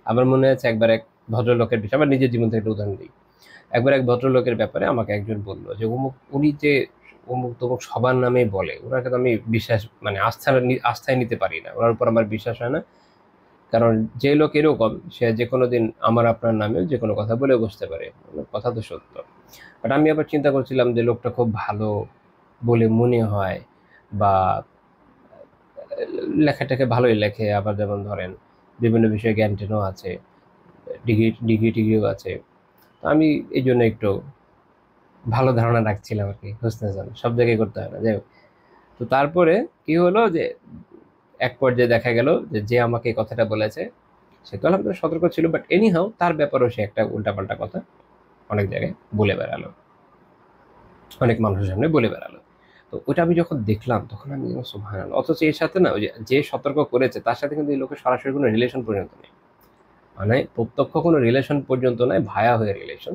আমার মনে আছে একবার এক ভদ্রলোকের বিষয়, আমার নিজের জীবন থেকে একটা উদাহরণ দিই। একবার এক ভদ্রলোকের ব্যাপারে আমাকে একজন বললো যে উনি যে অমুক তমুক সবার নামেই বলে, ওনার কাছে আমি বিশ্বাস মানে আস্থায় নিতে পারি না, ওনার উপর আমার বিশ্বাস হয় না। কারণ যে লোক এরকম, সে যে কোনো দিন আমার আপনার নামে যে কোনো কথা বলে বসতে পারে, কথা তো সত্য। বাট আমি আবার চিন্তা করছিলাম যে লোকটা খুব ভালো বলে মনে হয়, বা লেখাটাকে ভালোই লেখে, আবার যেমন ধরেন বিভিন্ন বিষয়ে জ্ঞান টেনও আছে, ডিগ্রিও আছে। তো আমি এই জন্য একটু ভালো ধারণা রাখছিলাম আর কি, হোসনে সব জায়গায় করতে হয় না, যাই হোক। তো তারপরে কি হলো যে এক পর্যায়ে দেখা গেল যে যে আমাকে এই কথাটা বলেছে সে তো আলহামদুলিল্লাহ সতর্ক ছিল, বাট এনিহাও তার ব্যাপারেও সে একটা উল্টাপাল্টা কথা অনেক জায়গায় বলে বেড়ালো, অনেক মানুষের সামনে বলে বেড়ালো। তো ওটা আমি যখন দেখলাম তখন আমি সুবহানাল্লাহ, অথচ এর সাথে না ওই যে সতর্ক করেছে তার সাথে কিন্তু এই লোকের সরাসরি কোনো রিলেশন পর্যন্ত নেই, মানে প্রত্যক্ষ কোনো রিলেশন পর্যন্ত নয়, ভায়া হয়ে রিলেশন,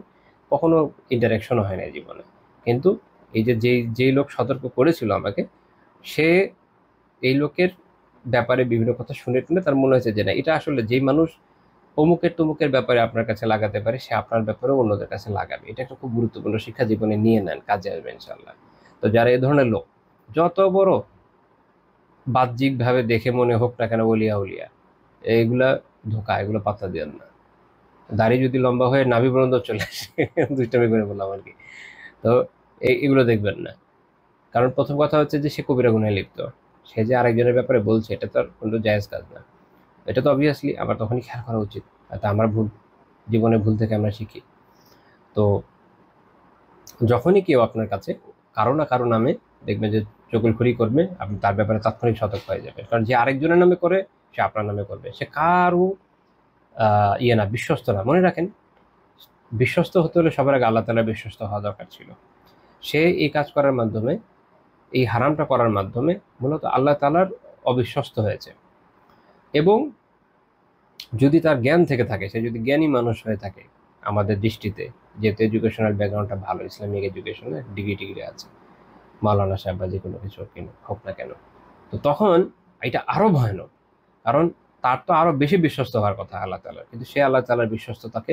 কখনো ইন্টারাকশনও হয় না জীবনে। কিন্তু এই যে যেই লোক সতর্ক করেছিল আমাকে, সে এই লোকের ব্যাপারে বিভিন্ন কথা শুনে টুনে তার মনে হয়েছে যে না, এটা আসলে যেই মানুষ অমুকের তমুকের ব্যাপারে আপনার কাছে লাগাতে পারে, সে আপনার ব্যাপারেও অন্যদের কাছে লাগাবে। এটা একটা খুব গুরুত্বপূর্ণ শিক্ষা, জীবনে নিয়ে নেন, কাজে আসবে ইনশাল্লাহ। তো যারা এই ধরনের লোক, যত বড় বাহ্যিকভাবে দেখে মনে হোক না কেন ওলিয়া উলিয়া, এইগুলা ধোকা, এগুলো পাত্তা দেন না। দাড়ি যদি লম্বা হয়ে নাভি পর্যন্ত চলে আসে, দুইটামি করে বললাম আর কি, তো এগুলো দেখবেন না। কারণ প্রথম কথা হচ্ছে যে সে কবিরা গুনায় লিপ্ত, সে যে আরেকজনের ব্যাপারে বলছে এটা তো আর কোনো জায়েজ কাজ না। এটা তো অবভিয়াসলি আমার তখনই খেয়াল করা উচিত, তা আমার ভুল, জীবনে ভুল থেকে আমরা শিখি। তো যখনই কেউ আপনার কাছে কারো না কারো নামে দেখবেন যে চগলখড়ি করবে, আপনি তার ব্যাপারে তাৎক্ষণিক সতর্ক হয়ে যাবেন। কারণ যে আরেকজনের নামে করে সে আপনার নামে করবে, সে কারো ইয়ে না, বিশ্বস্ত না। মনে রাখেন, বিশ্বস্ত হতে হলে সবার আগে আল্লাহ তাআলার বিশ্বস্ত হওয়া দরকার ছিল। সে এই কাজ করার মাধ্যমে, এই হারামটা করার মাধ্যমে মূলত আল্লাহ তাআলার অবিশ্বস্ত হয়েছে। এবং যদি তার জ্ঞান থেকে থাকে, সে যদি জ্ঞানী মানুষ হয়ে থাকে আমাদের দৃষ্টিতে, যেহেতু এডুকেশনাল ব্যাকগ্রাউন্ডটা ভালো, ইসলামিক এডুকেশনে ডিগ্রি আছে, মাওলানা সাহেব বা যে কোনো কিছু হোক না কেন, তো তখন এটা আরো ভয়ানক। কারণ তার তো আরো বেশি বিশ্বস্ত হওয়ার কথা আল্লাহ তাআলার, কিন্তু সে আল্লাহ তাআলার বিশ্বস্ততাকে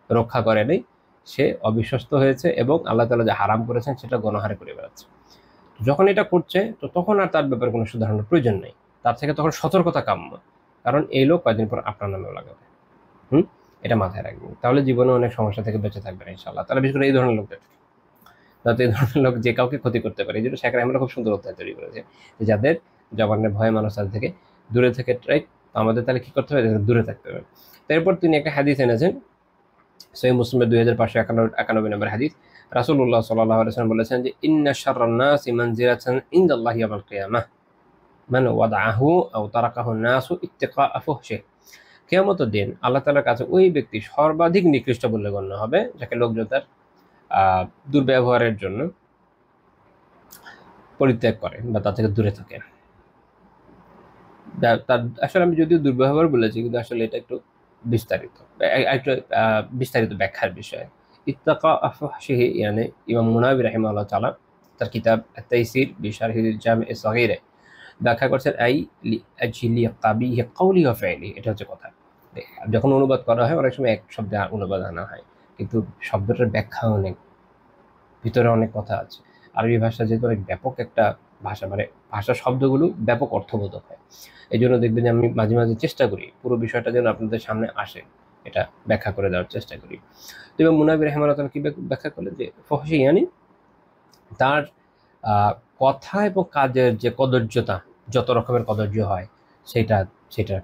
রক্ষা করে নেই, সে অবিশ্বস্ত হয়েছে এবং আল্লাহ তাআলা যে হারাম করেছেন সেটা গণহারে করে বেড়াচ্ছে। যখন এটা করছে তো তখন আর তার ব্যাপারে কোনো সুধারণার প্রয়োজন নেই, তার থেকে তখন সতর্কতা কাম্য। কারণ এই লোক কয়েকদিন পর আপনার নামেও লাগাবে। এটা মাথায় রাখবেন, তাহলে জীবনে অনেক সমস্যা থেকে বেঁচে থাকবেন ইনশাআল্লাহ। তাহলে বিশেষ করে এই ধরনের লোকদের, যাতে এই ধরনের লোক যে কাউকে ক্ষতি করতে পারে। এই জন্য শেখ রাহিমাহুল্লাহ খুব সুন্দর অধ্যায় তৈরি করেছে, যে যাদের জবানের ভয়ে মানুষ তাদের থেকে দূরে থেকে ট্রাই, আমাদের তাহলে কি করতে হবে, দূরে থাকতে হবে। তারপর তিনি একটা হাদিস এনেছেন, সহিহ মুসলিমের 2591 নম্বর হাদিস। রাসূলুল্লাহ সাল্লাল্লাহু আলাইহি ওয়াসাল্লাম বলেছেন যে ইন্না শাররান নাসি মানজিলাতান ইনদাল্লাহি ইয়াওমাল কিয়ামাহ মান ওয়াদাআহু আও তারাকাহু নাসু ইত্তিকাআ ফুহশিহি। কিয়ামতের দিন আল্লাহ তাআলার কাছে ওই ব্যক্তি সর্বাধিক নিকৃষ্ট বলে গণ্য হবে, যাকে লোকজন তার দুর্ব্যবহারের জন্য পরিত্যাগ করে বা তার থেকে দূরে থাকে। তার আসলে আমি যদিও দুর্ব্যবহার বলেছি, কিন্তু আসলে এটা একটু বিস্তারিত ব্যাখ্যার বিষয়। ইত্তাকা আফহাশিহি ইয়ানি ইমাম মুনাবি রাহিমাহুল্লাহ তাআলা তার কিতাব আত-তাইসির বিশারহিল জামি' আস-সাগীরে ব্যাখ্যা করছেন আই লিআজলি কাবিহি কওলি ওয়া ফি'লি। এটা হচ্ছে কথা। যখন অনুবাদ করা হয় অনেক সময় এক শব্দে অনুবাদ আনা হয়, কিন্তু শব্দটার ব্যাখ্যা অনেক, ভিতরে অনেক কথা আছে। আরবি ভাষা যেহেতু অনেক ব্যাপক একটা ভাষা, মানে ভাষার শব্দগুলো ব্যাপক অর্থবোধক হয়। এই জন্য দেখবেন যে আমি মাঝে মাঝে চেষ্টা করি পুরো বিষয়টা যেন আপনাদের সামনে আসে, এটা ব্যাখ্যা করে দেওয়ার চেষ্টা করি। তো এবং মুনাবি রাহিমাহুল্লাহ তাআলা কি ব্যাখ্যা করলেন যে ফহশি ইয়ানি তার কথা এবং কাজের যে কদর্যতা, যত রকমের কদর্য হয় সেটা সেটার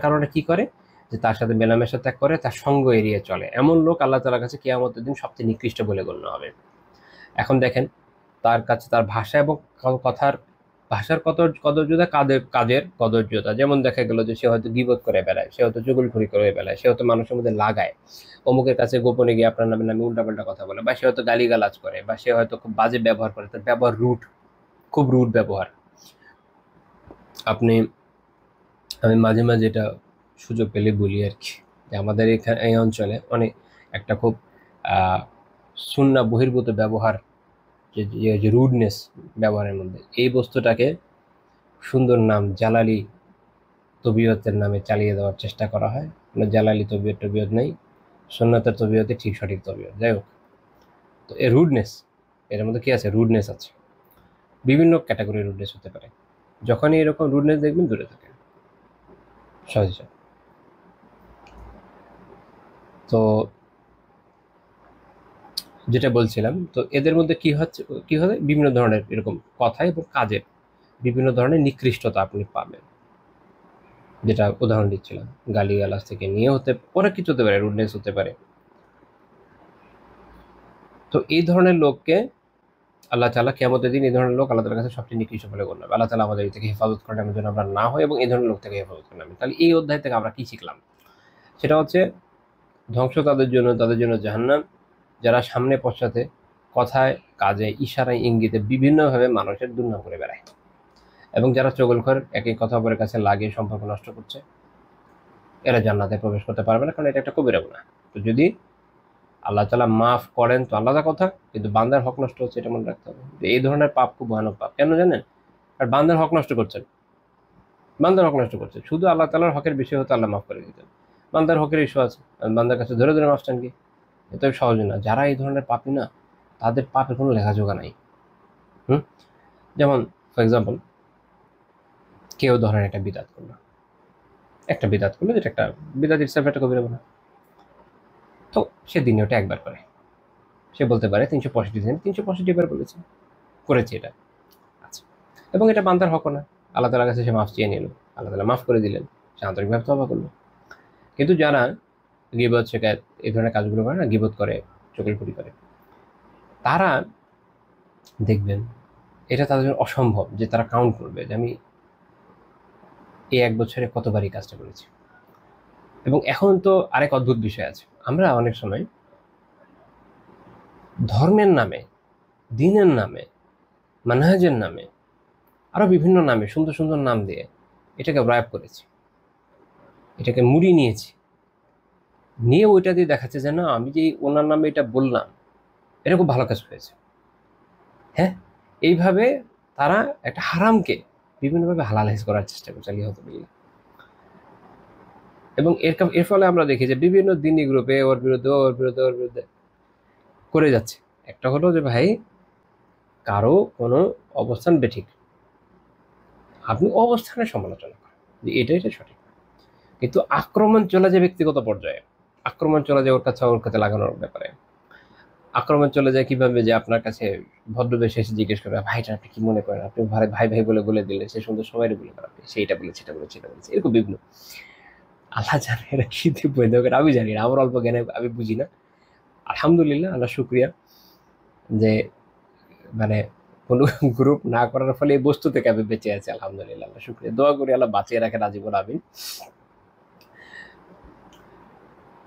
কারণে কি করে, যে তার সাথে মেলামেশা ত্যাগ করে, তার সঙ্গ এড়িয়ে চলে, এমন লোক আল্লাহ তাআলার কাছে কিয়ামতের দিন সবচেয়ে নিকৃষ্ট বলে গণ্য হবে। এখন দেখেন, তার কাছে তার ভাষা এবং কথার ভাষার কদর্যতা, কাজের কদর্যতা, যেমন দেখা গেল যে সে হয়তো গীবত করে বেড়ায়, সে হয়তো চুগলখড়ি করে বেড়ায়, সে হয়তো মানুষের মধ্যে লাগায়, অমুকের কাছে গোপনে গিয়ে আপনার নামে নামে উল্টাপাল্টা কথা বলে, বা সে হয়তো গালিগালাজ করে, বা সে হয়তো খুব বাজে ব্যবহার করে, তার ব্যবহার খুব রুড ব্যবহার। আমি মাঝে মাঝে এটা সুযোগ পেলে বলি আর কি, যে আমাদের এখানে এই অঞ্চলে অনেক একটা খুব সুন্নাহ বহির্ভূত ব্যবহার, যে রুডনেস ব্যবহারের মধ্যে, এই বস্তুটাকে সুন্দর নাম জালালি তবিয়তের নামে চালিয়ে দেওয়ার চেষ্টা করা হয়। মানে জালালি তবিয়ত নেই, সুন্নাতের তবিয়তে ঠিক সঠিক তবিয়ত। যাই হোক, তো এই রুডনেস, এর মধ্যে কি আছে? রুডনেস আছে, বিভিন্ন ক্যাটাগরির রুডনেস হতে পারে। যখনই এরকম রুডনেস দেখবেন, দূরে থাকেন সহজে। তো যেটা বলছিলাম, তো এদের মধ্যে কি হবে, বিভিন্ন ধরনের এরকম কথা এবং কাজের বিভিন্ন ধরনের নিকৃষ্টতা আপনি পাবেন। যেটা উদাহরণ দিচ্ছিলাম, গালিগালাজ থেকে নিয়ে অনেক কিছু হতে পারে, রুডনেস হতে পারে। তো এই ধরনের লোককে আল্লাহ তাআলা কিয়ামতের দিন, এই ধরনের লোক আল্লাহ তাআলার কাছে সবচেয়ে নিকৃষ্ট বলে গণ্য হবে। আল্লাহ তাআলা আমাদের এই থেকে হেফাজত করেন, এমন যেন আমরা না হই, এবং এই ধরনের লোক থেকে হেফাজত করেন। তাহলে এই অধ্যায় থেকে আমরা কি শিখলাম? সেটা হচ্ছে ধ্বংস তাদের জন্য জাহান্নাম, যারা সামনে পশ্চাতে কথায় কাজে ইশারায় ইঙ্গিতে বিভিন্নভাবে মানুষের দুর্নাম করে বেড়ায়, এবং যারা চগলখড়, একই কথা অপরের কাছে লাগিয়ে সম্পর্ক নষ্ট করছে, এরা জান্নাতে প্রবেশ করতে পারবে না, কারণ এটা একটা কবিরা গুনাহ। তো যদি আল্লাহ তাআলা মাফ করেন তো আলাদা কথা, কিন্তু বান্দার হক নষ্ট হচ্ছে, এটা মনে রাখতে হবে। এই ধরনের পাপ খুব ভয়ানক পাপ। কেন জানেন? আর বান্দার হক নষ্ট করছে, শুধু আল্লাহ তাআলার হকের বিষয় হতে আল্লাহ মাফ করে দিতেন। বান্দার হকের ইস্যু আছে, বান্দার কাছে ধরে ধরে মাফ চান কি? এটা সহজ না। যারা এই ধরনের পাপী না, তাদের পাপের কোনো লেখাজোখা নাই। যেমন ফর এক্সাম্পল, কেউ ধরেন একটা বিদাত করলো, যেটা একটা বিদাত ইটসেলফ একটা কবিরা গুনাহ। তো সে দিনে ওটা একবার করে, সে বলতে পারে 365 দিন 365 বার করেছে এটা, আচ্ছা, এবং এটা বান্দার হক না। আল্লাহ তাআলার কাছে সে মাফ চেয়ে নিল, আল্লাহ তাআলা মাফ করে দিলেন, সে আন্তরিকভাবে তওবা করলো। কিন্তু যারা গীবত, শিকায়ত, এই ধরনের কাজগুলো করে না, গীবত করে, চগলখড়ি করে, তারা দেখবেন এটা তাদের জন্য অসম্ভব যে তারা কাউন্ট করবে যে আমি এই 1 বছরে কতবার এই কাজটা করেছি। এবং এখন তো আরেক অদ্ভুত বিষয় আছে, আমরা অনেক সময় ধর্মের নামে, দ্বীনের নামে, মানহাজের নামে, আরো বিভিন্ন নামে, সুন্দর সুন্দর নাম দিয়ে এটাকে ব্রায়াব করেছি, এটাকে মুড়ি নিয়েছি, নিয়ে ওইটা দিয়ে দেখাচ্ছে যে না, আমি যে ওনার নামে এটা বললাম, এটা খুব ভালো কাজ হয়েছে। হ্যাঁ, এইভাবে তারা একটা হারামকে বিভিন্নভাবে হালালাইজ করার চেষ্টা করছে, আলিয়াহুযুবিল্লাহ। এবং এর ফলে আমরা দেখি যে বিভিন্ন দ্বীনি গ্রুপে ওর বিরুদ্ধে করে যাচ্ছে। একটা হলো যে ভাই, কারো কোনো অবস্থান বেঠিক, আপনি অবস্থানের সমালোচনা করেন যে এটা সঠিক, কিন্তু আক্রমণ চলে যায় ব্যক্তিগত পর্যায়ে, আক্রমণ চলে যায় ওর কাছে লাগানোর ব্যাপারে, আক্রমণ চলে যায় কিভাবে, যে আপনার কাছে ভদ্রবেশে এসে জিজ্ঞেস করবে, ভাইটা আপনি কি মনে করেন, আপনি ভাই ভাই বলে দিলে সে সুন্দর সবাই বলে আপনি সেইটা বলেছে, এটা বলেছে, এরকম বিভিন্ন। আল্লাহ জানে এরা কি দিব্য, আমি জানি না, আমার অল্প জ্ঞানে আমি বুঝি না। আলহামদুলিল্লাহ, আল্লাহ শুক্রিয়া যে মানে কোনো গ্রুপ না করার ফলে এই বস্তু থেকে আমি বেঁচে আছি, আলহামদুলিল্লাহ, আল্লাহ শুক্রিয়া। দোয়া করি আল্লাহ বাঁচিয়ে রাখেন আজীবন, আমিন।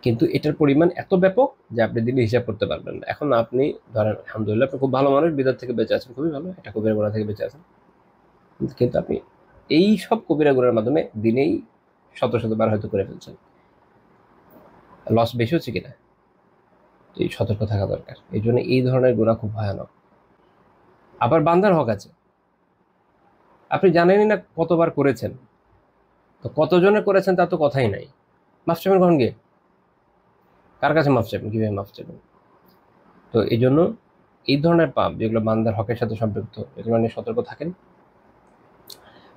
কিন্তু এটার পরিমাণ এত ব্যাপক যে আপনি দিনে হিসাব করতে পারবেন না। এখন আপনি ধরেন আলহামদুলিল্লাহ, আপনি খুব ভালো মানুষ, বিদাত থেকে বেঁচে আছেন, খুবই ভালো, এটা কবিরা গুনাহ থেকে বেঁচে আছেন, কিন্তু আপনি এই সব কবিরা গুনাহের মাধ্যমে দিনেই শতবার হয়তো করে ফেলছেন। লস বেশি হচ্ছে কিনা, এই সতর্ক থাকা দরকার। এই জন্য এই ধরনের গুনাহ খুব ভয়ানক। আবার বান্দার হক আছে, আপনি জানেনই না কতবার করেছেন, তো কতজনে করেছেন তার তো কথাই নাই। মাফ চাবেন কখন গিয়ে, কার কাছে মাফ চাবেন, কিভাবে মাফ চাবেন? তো এই জন্য এই ধরনের পাপ যেগুলো বান্দার হকের সাথে সম্পৃক্ত, এগুলো নিয়ে সতর্ক থাকেন।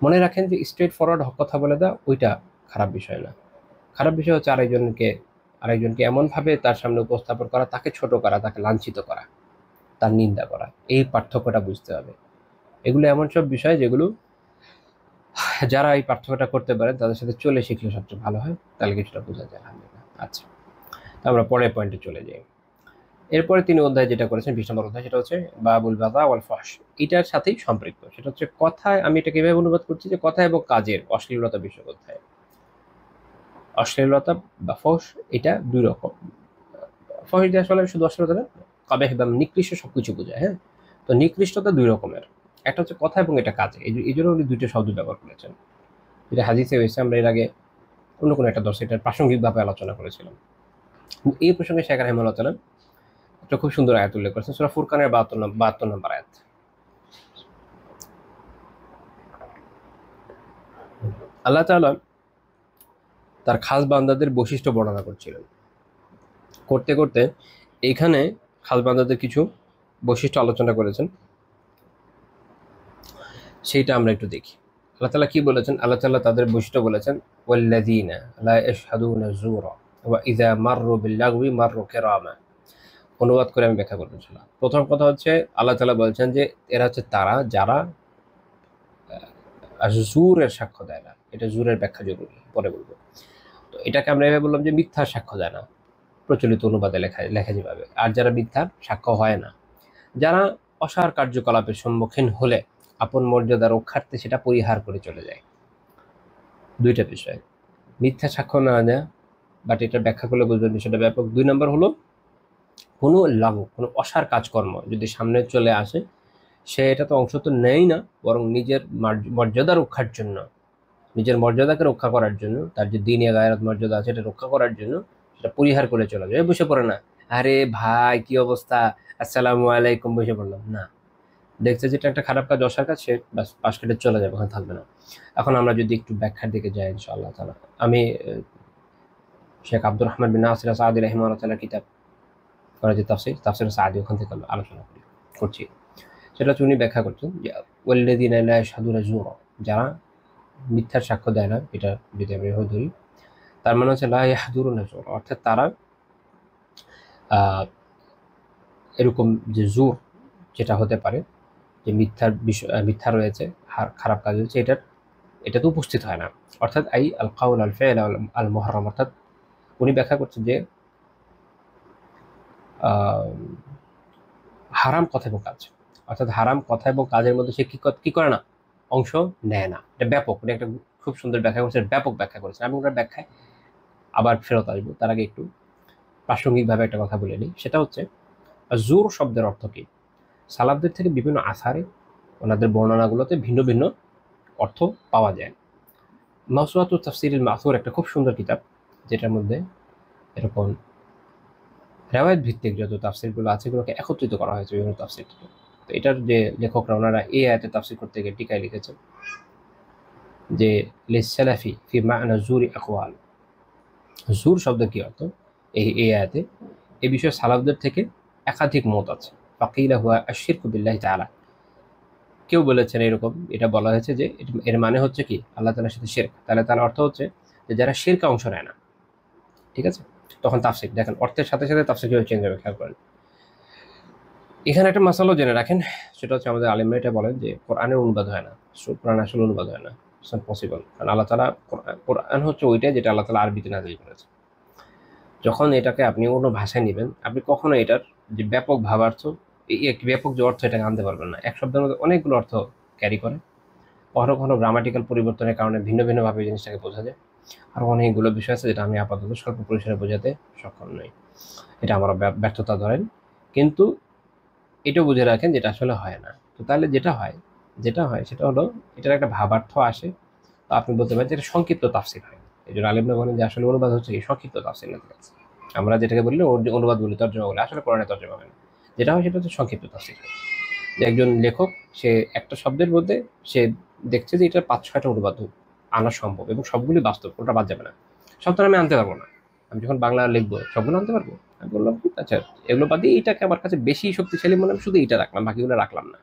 মনে রাখেন যে স্ট্রেট ফরওয়ার্ড হক কথা বলে দেওয়া, ওইটা খারাপ বিষয় না। খারাপ বিষয় হচ্ছে আরেকজনকে এমনভাবে তার সামনে উপস্থাপন করা, তাকে ছোট করা, তাকে লাঞ্ছিত করা, তার নিন্দা করা, এই পার্থক্যটা বুঝতে হবে। এগুলো এমন সব বিষয় যেগুলো যারা এই পার্থক্যটা করতে পারে তাদের সাথে চলে শিখলে সবচেয়ে ভালো হয়, তাহলে কিছুটা বোঝা যায়। আলহামদুলিল্লাহ। আচ্ছা, তো আমরা পরের পয়েন্টে চলে যাই। এরপরে তিনি অধ্যায় যেটা করেছেন 20 নম্বর অধ্যায়, সেটা হচ্ছে বাবুল বাদা ওয়াল ফাহশ। এটার সাথেই সম্পৃক্ত, সেটা হচ্ছে কথায়, আমি এটাকে এভাবে অনুবাদ করছি যে কথা এবং কাজের অশ্লীলতা বিষয়ক অধ্যায়। অশ্লীলতা বা ফহশ এটা দুই রকম। ফহশ দিয়ে আসলে শুধু অশ্লীলতা না, কাবেহ বা নিকৃষ্ট সবকিছু বোঝায়। হ্যাঁ, তো নিকৃষ্টতা দুই রকমের, একটা হচ্ছে কথা এবং এটা কাজে। এই জন্য উনি দুইটা শব্দ ব্যবহার করেছেন, যেটা হাদিসে হয়েছে। আমরা এর আগে অন্য কোনো একটা দর্শক এটার প্রাসঙ্গিকভাবে আলোচনা করেছিলাম। এই প্রসঙ্গে শেখ রাহিমাহুল্লাহ তাআলা একটা খুব সুন্দর আয়াত উল্লেখ করেছেন, সূরা ফুরকানের 72 নম্বর আয়াত। আল্লাহ তাআলা তার খাস বান্দাদের বৈশিষ্ট্য বর্ণনা করছিলেন, করতে করতে এইখানে খাস বান্দাদের কিছু বৈশিষ্ট্য আলোচনা করেছেন, সেইটা আমরা একটু দেখি। আল্লাহ তাআলা কি বলেছেন? আল্লাহ তাআলা তাদের বৈশিষ্ট্য বলেছেন, ওয়াল্লাযীনা লা ইয়াশহাদুনা যুরা ওয়া ইযা মাররু বিল-লাগবি মাররু কিরামা। অনুবাদ করে আমি ব্যাখ্যা করতেছিলাম। প্রথম কথা হচ্ছে, আল্লাহ তাআলা বলছেন যে এরা হচ্ছে তারা যারা জুরের সাক্ষ্য দেয় না। এটা জুরের ব্যাখ্যা জরুরি, পরে বলবো। তো এটাকে আমরা এভাবে বললাম যে মিথ্যার সাক্ষ্য দেয় না, প্রচলিত অনুবাদে লেখা যেভাবে। আর যারা মিথ্যার সাক্ষ্য হয় না, যারা অসার কার্যকলাপের সম্মুখীন হলে আপন মর্যাদা রক্ষার্থে সেটা পরিহার করে চলে যায়। দুইটা বিষয়, মিথ্যা সাক্ষ্য না দেয়া, বাট এটা ব্যাখ্যা করলে বুঝবেন বিষয়টা ব্যাপক। 2 নম্বর হলো কোনো লাগু, কোনো অসার কাজকর্ম যদি সামনে চলে আসে, সে এটা তো অংশ তো নেয় না, বরং নিজের মর্যাদা রক্ষার জন্য, নিজের মর্যাদাকে রক্ষা করার জন্য, তার যে দিন গায়রাত মর্যাদা আছে এটা রক্ষা করার জন্য সেটা পরিহার করে চলে যায়। বসে পড়ে না, আরে ভাই কি অবস্থা, আসসালামু আলাইকুম, বসে পড়লাম না। দেখছে যেটা একটা খারাপ কাজ, অসার কাজ, সে পাশ কেটে চলে যাবে, ওখানে থাকবে না। এখন আমরা যদি একটু ব্যাখ্যার দিকে যাই ইনশাআল্লাহ তাআলা, আমি শেখ আব্দুর রহমান বিন নাসির সাদি রাহিমাহুল্লাহ তাআলা কিতাব করা যে তাফসীর সাদি, ওখান থেকে আলোচনা করছি। সেটা হচ্ছে উনি ব্যাখ্যা করছেন যে ওয়াল্লাযীনা লা ইয়াশহাদুনা যুরা, যারা মিথ্যার সাক্ষ্য দেয় না, এটা যদি আমি ধরি, তার মানে হচ্ছে লা ইয়াহদুরুনা যুরা, অর্থাৎ তারা এরকম যে জোর যেটা হতে পারে, যে মিথ্যার বিষয়, মিথ্যা রয়েছে, খারাপ কাজ হচ্ছে, এটা তো উপস্থিত হয় না। অর্থাৎ আই আল কাউল আল ফি'ল আল মুহাররাম, অর্থাৎ উনি ব্যাখ্যা করছেন যে হারাম কথা এবং কাজ, অর্থাৎ হারাম কথা এবং কাজের মধ্যে সে কি করে না, অংশ নেয় না। এটা ব্যাপক, উনি একটা খুব সুন্দর ব্যাখ্যা করেছেন, ব্যাপক ব্যাখ্যা করেছেন। আমি ওনার ব্যাখ্যায় আবার ফেরত আসবো, তার আগে একটু প্রাসঙ্গিকভাবে একটা কথা বলে নিই। সেটা হচ্ছে জোর শব্দের অর্থ কি। সালাফদের থেকে বিভিন্ন আসারে ওনাদের বর্ণনাগুলোতে ভিন্ন ভিন্ন অর্থ পাওয়া যায়। মাওসুআতুত তাফসীরিল মাসুর একটা খুব সুন্দর কিতাব, যেটার মধ্যে এরকম রেওয়ায়েত ভিত্তিক যত তাফসীরগুলো আছে এগুলোকে একত্রিত করা হয়েছে বিভিন্ন তাফসীর থেকে। তো এটার যে লেখকরা, ওনারা এই আয়াতে তাফসীর করতে গিয়ে টিকায় লিখেছেন যে লিসসালাফি ফি মা'না জুরি আকওয়াল। জুর শব্দ কি অর্থ এই আয়াতে, এই বিষয়ে সালাফদের থেকে একাধিক মত আছে। ফাকিলা হুয়া আশশিরকু বিল্লাহি তাআলা, কেউ বলেছেন এরকম, এটা বলা হয়েছে যে এর মানে হচ্ছে কি আল্লাহ তাআলার সাথে শিরক। তাহলে তার অর্থ হচ্ছে যে যারা শিরকে অংশ নেয় না। ঠিক আছে, তখন তাফসীর দেখেন, অর্থের সাথে সাথে তাফসীর কিভাবে চেঞ্জ হবে খেয়াল করেন। এখানে একটা মাসালাও জেনে রাখেন, সেটা হচ্ছে আমাদের আলেমরা এটা বলেন যে কোরআনের অনুবাদ হয় না, কোরআন আসলে অনুবাদ হয় না, ইটস নট পসিবল। কারণ আল্লাহ তাআলা, কোরআন হচ্ছে ওইটাই যেটা আল্লাহ তাআলা আরবিতে নাযিল করেছে। যখন এটাকে আপনি অন্য ভাষায় নেবেন, আপনি কখনো এটার যে ব্যাপক ভাবার্থ, এই ব্যাপক যে অর্থ, এটাকে আনতে পারবেন না। এক শব্দের মধ্যে অনেকগুলো অর্থ ক্যারি করে। কখনো কখনো গ্রামাটিক্যাল পরিবর্তনের কারণে ভিন্ন ভিন্নভাবে এই জিনিসটাকে বোঝা যায়। আর অনেকগুলো বিষয় আছে যেটা আমি আপাতত স্বল্প পরিসরে বোঝাতে সক্ষম নই, এটা আমার ব্যর্থতা ধরেন। কিন্তু এটাও বুঝে রাখেন যেটা আসলে হয় না। তো তাহলে যেটা হয় সেটা হলো এটার একটা ভাবার্থ আসে, তো আপনি বলতে পারেন যে এটা সংক্ষিপ্ত তাফসীর হয়। এই জন্য আলিমরা বলেন যে আসলে অনুবাদ হচ্ছে কি সংক্ষিপ্ত তাফসীর না। আমরা যেটাকে বলি অনুবাদ বলি, তর্জমা বলি, আসলে কোরআনে তর্জমা হয় না। যেটা হয় সেটা হচ্ছে সংক্ষিপ্ত তাফসীর হয়। যে একজন লেখক, সে একটা শব্দের মধ্যে সে দেখছে যে এটা 5-6টা অনুবাদ আনা সম্ভব এবং সবগুলি বাস্তব, কোনটা বাদ যাবে না। সব তো আমি আনতে পারবো না, আমি যখন বাংলা লিখবো সবগুলো আনতে পারবো? আমি বললাম আচ্ছা, এগুলো বাদ দিয়ে এইটাকে আমার কাছে বেশি শক্তিশালী মনে হয়, শুধু এটা রাখলাম, বাকিগুলো রাখলাম না।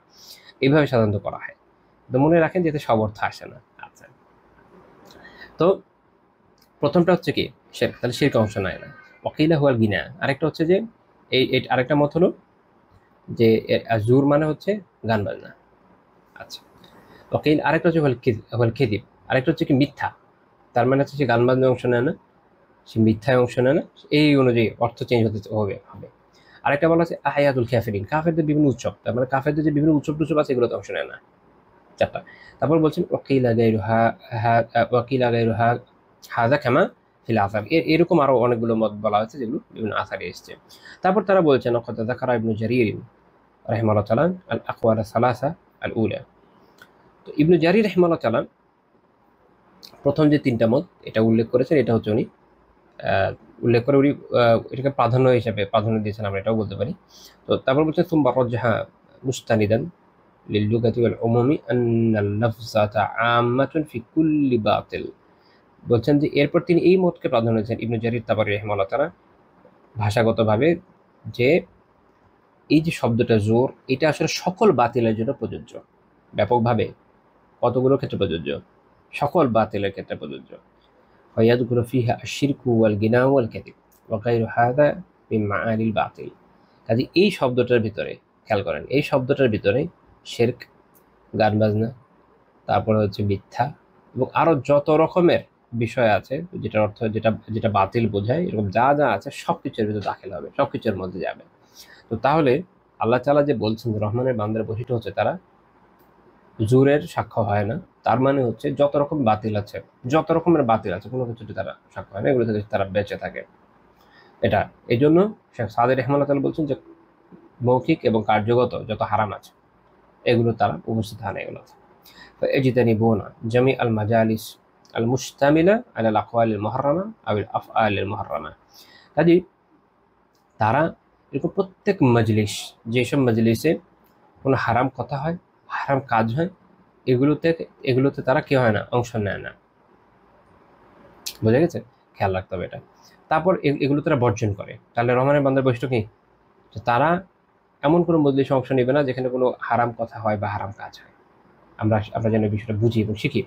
এইভাবে সাধারণত করা হয়। তো মনে রাখেন যে এতে সব অর্থ আসে না। আচ্ছা, তো প্রথমটা হচ্ছে কি শিরক, তাহলে শিরক অংশ নেয় না। ওয়াকিলা হুয়াল গিনা। আরেকটা হচ্ছে যে এই আরেকটা মত হলো যে জুর মানে হচ্ছে গান বাজনা। আচ্ছা, ওকে, আরেকটা হচ্ছে খেদিব, আরেকটা হচ্ছে কি মিথ্যা। তার মানে হচ্ছে সে গান বাজনায় অংশ নেয় না, সে মিথ্যায় অংশ নেয় না, এই অনুযায়ী অর্থ চেঞ্জ হবে। আরেকটা বলা আছে আয়াতুল কাফিরিন, কাফেরদের বিভিন্ন উৎসব, তার মানে কাফেরদের যে বিভিন্ন উৎসব টুৎসব আছে এগুলোতে অংশ নেয় না। চারটা। তারপর বলছেন ওয়াকিলা গায়রুহা হাযা কামা ফিল আসার, এরকম আরো অনেকগুলো মত বলা হয়েছে যেগুলো বিভিন্ন আসারে এসেছে। তারপর তারা বলছেন ওয়াকাদ যাকারা ইবনু জারীর রাহিমাহুল্লাহ তাআলা আল আকওয়াল সালাসা আল উলা। তো ইবনু জারীর রাহিমাহুল্লাহ তাআলা প্রথম যে তিনটা মত এটা উল্লেখ করেছেন, এটা হচ্ছে উনি উল্লেখ করে উনি এটাকে প্রাধান্য হিসাবে প্রাধান্য দিয়েছেন, আমরা এটাও বলতে পারি। তো তারপর বলছেন সুম্মা রাজ্জাহা মুস্তানিদান লিল-লুগাতি ওয়াল উমুমি আন্নাল লাফযাতা আম্মাতুন ফি কুল্লি বাতিল। বলছেন যে এরপর তিনি এই মতকে প্রাধান্য দিয়েছেন ইবনু জারীর তাবারী রাহিমাহুল্লাহ তাআলা ভাষাগতভাবে, যে এই যে শব্দটা জোর, এটা আসলে সকল বাতিলের জন্য প্রযোজ্য, ব্যাপকভাবে কতগুলো ক্ষেত্রে প্রযোজ্য, সকল বাতিলের ক্ষেত্রে প্রযোজ্য। ফায়াদখুলু ফিহা আশ-শিরকু ওয়াল গিনা ওয়াল কাযিব ওয়া গায়রু হাযা মিন মাআনিল বাতিল। কাজে এই শব্দটার ভিতরে খেয়াল করেন, এই শব্দটার ভিতরে শিরক, গান বাজনা, তারপরে হচ্ছে মিথ্যা এবং আরো যত রকমের বিষয় আছে যেটার অর্থ যেটা যেটা বাতিল বোঝায়, এরকম যা যা আছে সবকিছুর ভিতরে দাখিল হবে, সবকিছুর মধ্যে যাবে। তো তাহলে আল্লাহ তাআলা যে বলছেন যে রহমানের বান্দার বৈশিষ্ট্য হচ্ছে তারা জোরের সাক্ষ্য হয় না, তার মানে হচ্ছে যত রকম বাতিল আছে, যত রকমের বাতিল আছে কোনো কিছুতে তারা সাক্ষ্য হয় না, এগুলো থেকে তারা বেঁচে থাকে। এটা এই জন্য শেখ সাদি রহমানুল্লাহ তাআলা বলছেন যে মৌখিক এবং কার্যগত যত হারাম আছে এগুলো তারা উপস্থিত হয় না এগুলোতে। فيجتنبون جميع المجالس المشتملة على الأقوال المحرمة أو الأفعال المحرمة। কাজেই তারা এরকম প্রত্যেক মজলিস, যেসব মজলিসে কোনো হারাম কথা হয়, হারাম কাজ হয়, এগুলোতে তারা কি হয় না, অংশ নেয় না। বোঝা গেছে? খেয়াল রাখতে হবে এটা। তারপর এগুলো তারা বর্জন করে। তাহলে রহমানের বান্দার বৈশিষ্ট্য কি? যে তারা এমন কোনো মজলিসে অংশ নেবে না যেখানে কোনো হারাম কথা হয় বা হারাম কাজ হয়। আমরা যেন বিষয়টা বুঝি এবং শিখি।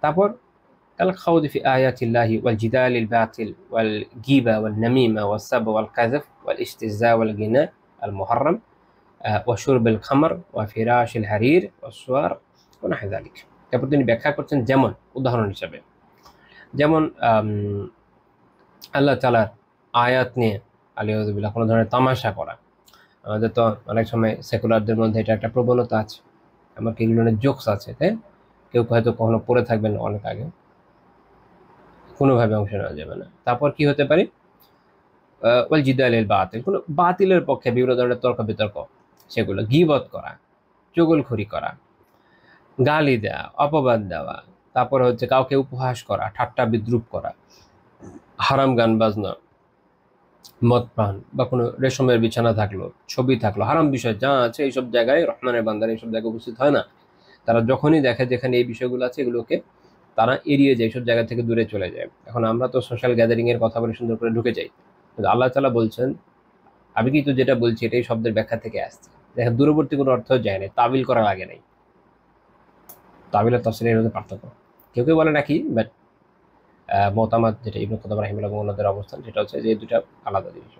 তারপর কাল খাউদি ফি আয়াতিল্লাহি ওয়াল জিদালিল বাতিল ওয়াল গিবা ওয়াল নামিমা ওয়াস সাব ওয়াল কাযফ ওয়াল ইস্তিহজা ওয়াল গিনা আল মুহাররাম ওয়া শুরবিল খামর ওয়া ফিরাশিল হারির ওয়াস সুয়ার ওয়া নাহু যালিক। তারপর তিনি ব্যাখ্যা করছেন, যেমন উদাহরণ হিসেবে, যেমন আল্লাহ তাআলার আয়াত নিয়ে আলিয়াযুবিল্লাহ কোনো ধরনের তামাশা করা। আমাদের তো অনেক সময় সেকুলারদের মধ্যে এটা একটা প্রবণতা আছে, এমনকি এগুলো নিয়ে জোকস আছে, তাই কেউ হয়তো কখনো পড়ে থাকবেন অনেক আগে, কোনোভাবে অংশ নেওয়া যাবে না। তারপর কি হতে পারে, ওয়াল জিদালিল বাতিল, কোনো বাতিলের পক্ষে বিভিন্ন ধরনের তর্ক বিতর্ক, সেগুলো গীবত করা, চুগলখড়ি করা, গালি দেওয়া, অপবাদ দেওয়া, তারপরে হচ্ছে কাউকে উপহাস করা, ঠাট্টা বিদ্রুপ করা, হারাম গান বাজনা, মদ পান বা কোনো রেশমের বিছানা থাকলো, ছবি থাকলো, হারাম বিষয় যা আছে এইসব জায়গায় রহমানের বান্দারা এইসব জায়গায় উপস্থিত হয় না। তারা যখনই দেখে যেখানে এই বিষয়গুলো আছে এগুলোকে তারা এড়িয়ে যায়, এইসব জায়গা থেকে দূরে চলে যায়। এখন আমরা তো সোশ্যাল গ্যাদারিং এর কথা বলে সুন্দর করে ঢুকে যাই, কিন্তু আল্লাহ তাআলা বলছেন আমি কিন্তু যেটা বলছি এটাই শব্দের ব্যাখ্যা থেকে আসছে, দেখেন দূরবর্তী কোনো অর্থ যায় না, তাবিল করা লাগে নাই। তাবিল আর তাফসীরের মধ্যে পার্থক্য, কেউ কেউ বলে নাকি, বাট মতামত যেটা ইবনে কুতাবা রাহিমাহুল্লাহ এবং অন্যদের অবস্থান সেটা হচ্ছে যে দুটা আলাদা জিনিস।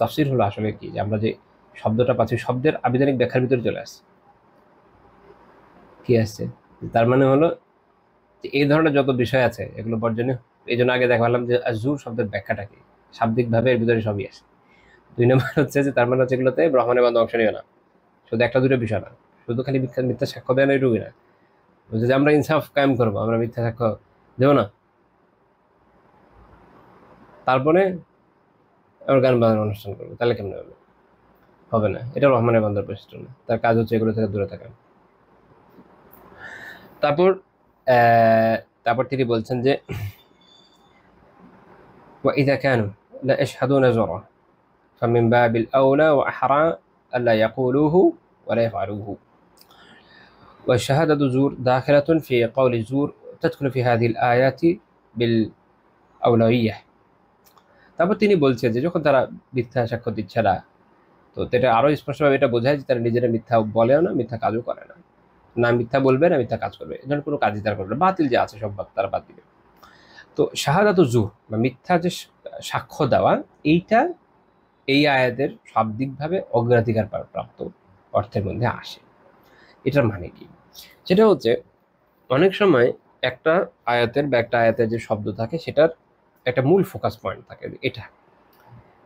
তাফসীর হলো আসলে কি, যে আমরা যে শব্দটা পাচ্ছি শব্দের আবিধানিক ব্যাখ্যার ভিতরে চলে আসছে, কি আসছে, তার মানে হলো যে এই ধরনের যত বিষয় আছে এগুলো বর্জনীয়। এই জন্য আগে দেখালাম যে আজুর শব্দের ব্যাখ্যাটা কি, শাব্দিকভাবে এর ভিতরে সবই আসে। 2 নম্বর হচ্ছে যে তার মানে হচ্ছে এগুলোতে রহমানের বান্দা অংশ নিও না, শুধু একটা দুটো বিষয় না, শুধু খালি মিথ্যা সাক্ষ্য দেয় না এটুকুই না, বলছে যে আমরা ইনসাফ কায়েম করবো, আমরা মিথ্যা সাক্ষ্য দেবো না, তারপরে আমরা গান বাজানোর অনুষ্ঠান করবো, তাহলে কেমন হবে? হবে না, এটা রহমানের বান্দার বৈশিষ্ট্য না, তার কাজ হচ্ছে এগুলো থেকে দূরে থাকা। তারপর তারপর তিনি বলছেন যে وإذا كانوا لا يشهدون زورا فمن باب الأولى وأحرى ألا يقولوه ولا يفعلوه والشهادة زور داخلة في قول الزور تدخل في هذه الآيات بالأولوية। তারপর তিনি বলছেন যে যখন তারা মিথ্যা সাক্ষ্য দিচ্ছে না, তো এটা আরো স্পষ্টভাবে এটা বোঝায় যে তারা নিজেরা মিথ্যা বলেও না, মিথ্যা কাজও করে না, না মিথ্যা বলবে না মিথ্যা কাজ করবে, এই ধরনের কোনো কাজই তারা করবে না, বাতিল যে আছে সব তারা বাদ দিবে। তো শাহাদাতু জুর বা মিথ্যা যে সাক্ষ্য দেওয়া, এইটা এই আয়াতের শাব্দিকভাবে অগ্রাধিকার প্রাপ্ত অর্থের মধ্যে আসে। এটার মানে কি? সেটা হচ্ছে অনেক সময় একটা আয়াতের বা একটা আয়াতের যে শব্দ থাকে সেটার একটা মূল ফোকাস পয়েন্ট থাকে এটা,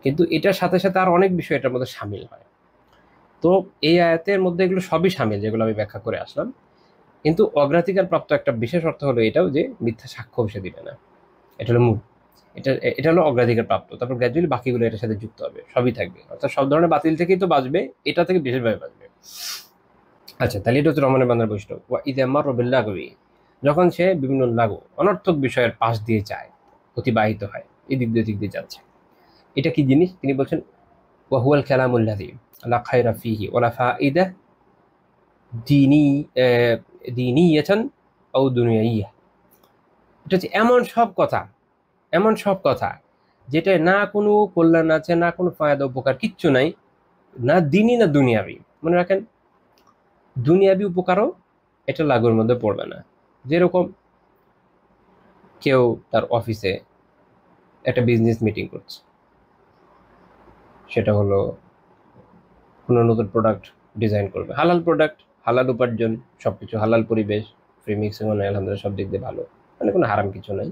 কিন্তু এটার সাথে সাথে আর অনেক বিষয় এটার মধ্যে সামিল হয়। তো এই আয়াতের মধ্যে এগুলো সবই সামিল যেগুলো আমি ব্যাখ্যা করে আসলাম, কিন্তু অগ্রাধিকার প্রাপ্ত একটা বিশেষ অর্থ হলো এটাও যে মিথ্যা সাক্ষ্য সে দিবে না। এটা হলো মূল, এটা হলো অগ্রাধিকার প্রাপ্ত। তারপর গ্র্যাজুয়ালি বাকিগুলো এটার সাথে যুক্ত হবে, সবই থাকবে, অর্থাৎ সব ধরনের বাতিল থেকেই তো বাঁচবে, এটা থেকে বিশেষভাবে বাঁচবে। আচ্ছা, তাহলে এটা হচ্ছে রহমানের বান্দার বৈশিষ্ট্য। ওয়া ইযা মাররা বিল্লাগবি, যখন সে বিভিন্ন লাগু অনর্থক বিষয়ের পাশ দিয়ে যায়, অতিবাহিত হয়, এদিক দিয়ে দিক দিয়ে যাচ্ছে, এটা কি জিনিস? তিনি বলছেন ওয়া হুয়াল কালামুল্লাযী লা খায়রা ফীহি ওয়ালা ফাইদা দীনী দীনিয়াতান আও দুনিয়াইয়া। এটা হচ্ছে এমন সব কথা যেটা না কোনো কল্যাণ আছে, না কোনো ফায়দা উপকার, কিচ্ছু নাই, না দিনই না দুনিয়াবি। মনে রাখেন, দুনিয়াবি উপকারও এটা লাগুর মধ্যে পড়বে না। যেরকম কেউ তার অফিসে একটা বিজনেস মিটিং করছে, সেটা হলো কোনো নতুন প্রোডাক্ট ডিজাইন করবে, হালাল প্রোডাক্ট, হালাল উপার্জন, সবকিছু হালাল, পরিবেশ, ফ্রি মিক্সিং, আলহামদুলিল্লাহ সব দিক দিয়ে ভালো, মানে কোনো হারাম কিছু নাই।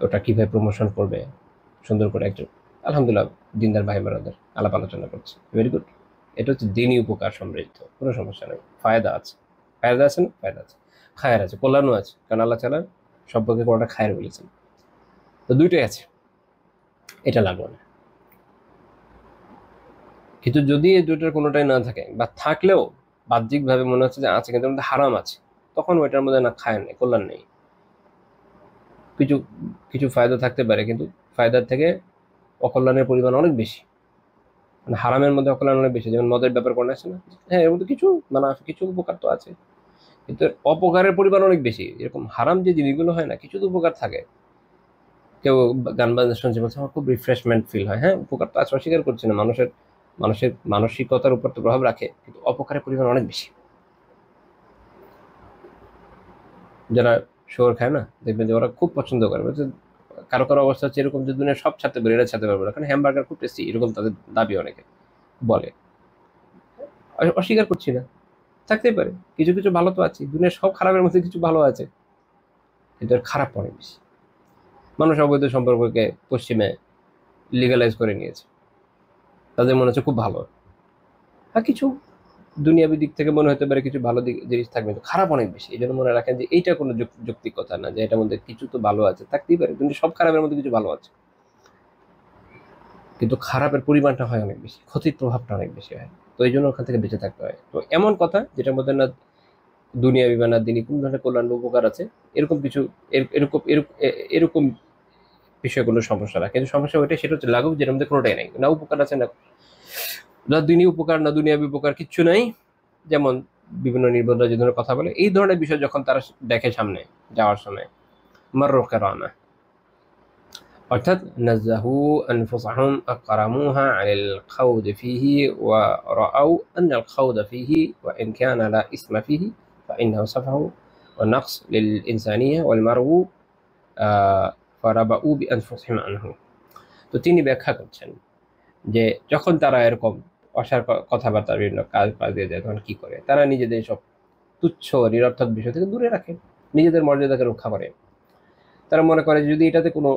ওটা কিভাবে প্রমোশন করবে সুন্দর করে একজন আলহামদুলিল্লাহ দিনদার ভাই বোনেদের আলাপ আলোচনা করছে, ভেরি গুড। এটা হচ্ছে দিনই উপকার সমৃদ্ধ, কোনো সমস্যা নেই, ফায়দা আছে, ফায়দা আছে না, ফায়দা আছে, খায়ের আছে, কল্যাণও আছে, কারণ আল্লাহ তাআলা সম্পর্কে কোনোটা খায়ের বলেছেন। তো দুইটাই আছে, এটা লাগবে না। কিন্তু যদি এই দুইটার কোনোটাই না থাকে, বা থাকলেও বাহ্যিকভাবে মনে হচ্ছে যে আছে কিন্তু মধ্যে হারাম আছে, তখন ওইটার মধ্যে না খায়ের নেই, কল্যাণ নেই। কিছু কিছু ফায়দা থাকতে পারে, কিন্তু ফায়দার থেকে অকল্যাণের পরিমাণ অনেক বেশি, মানে হারামের মধ্যে অকল্যাণ অনেক বেশি। যেমন মদের ব্যাপার করে আছে না, হ্যাঁ এর মধ্যে কিছু মানে কিছু উপকার তো আছে, কিন্তু অপকারের পরিমাণ অনেক বেশি। এরকম হারাম যে জিনিসগুলো হয় না, কিছু তো উপকার থাকে। কেউ গান বাজনা শুনছে, বলছে আমার খুব রিফ্রেশমেন্ট ফিল হয়, হ্যাঁ উপকার তো আছে, অস্বীকার করছে না, মানুষের মানুষের মানসিকতার উপর তো প্রভাব রাখে, কিন্তু অপকারের পরিমাণ অনেক বেশি। যারা শুয়োর খায় না, দেখবেন যে ওরা খুব পছন্দ করে, বলছে কারো কারো অবস্থা হচ্ছে এরকম যে দুনিয়া সব ছাড়তে পারে, এরা ছাড়তে পারবে না, কারণ হ্যামবার্গার খুব টেস্টি, এরকম তাদের দাবি অনেকে বলে। অস্বীকার করছি না, থাকতেই পারে, কিছু কিছু ভালো তো আছে, দুনিয়ার সব খারাপের মধ্যে কিছু ভালো আছে, কিন্তু এর খারাপ অনেক বেশি। মানুষ অবৈধ সম্পর্ককে পশ্চিমে লিগালাইজ করে নিয়েছে, তাদের মনে হচ্ছে খুব ভালো। আর কিছু দুনিয়াবী দিক থেকে মনে হতে পারে কিছু ভালো জিনিস থাকবে, কিন্তু খারাপ অনেক বেশি। এই জন্য মনে রাখেন যে এইটা কোনো যৌক্তিক কথা না, যে এটার মধ্যে কিছু তো ভালো আছে, থাকতেই পারে, কিন্তু সব খারাপের মধ্যে কিছু ভালো আছে, কিন্তু খারাপের পরিমাণটা হয় অনেক বেশি, ক্ষতির প্রভাবটা অনেক বেশি হয়। তো এই জন্য ওখান থেকে বেঁচে থাকতে হয়। তো এমন কথা যেটার মধ্যে না দুনিয়াবি বা না দিনই কোন ধরনের কল্যাণ বা উপকার আছে, এরকম কিছু এরকম এরকম বিষয়গুলো সমস্যা না। কিন্তু সমস্যা ওইটাই, সেটা হচ্ছে লাঘব, যেটার মধ্যে কোনোটাই নাই, না উপকার আছে, না দিনই উপকার, না দুনিয়াবি উপকার, কিচ্ছু নাই। যেমন বিভিন্ন নির্বোধরা যে ধরনের কথা বলে, এই ধরনের বিষয় যখন তারা দেখে সামনে যাওয়ার সময়, মাররু কিরামা, অর্থাৎ নাযাহু আনফুসাহুম আকরামুহা আনিল খাউদ ফিহি ওয়া রাআউ আন্না আল খাউদ ফিহি ওয়া ইন কানা লা ইসমা ফিহি ফাইন্নাহু সাফহু ওয়া নাকস লিল ইনসানিয়্যা ওয়াল মারউ ফারাবাউ বিআনফুসিহিম আনহু। তো তিনি ব্যাখ্যা করছেন যে যখন তারা এরকম অসার কথাবার্তা বিভিন্ন কাজ দিয়ে যায়, তখন কি করে তারা নিজেদের সব তুচ্ছ নিরর্থক বিষয় থেকে দূরে রাখে, নিজেদের মর্যাদাকে রক্ষা করে। তারা মনে করে যদি এটাতে কোনো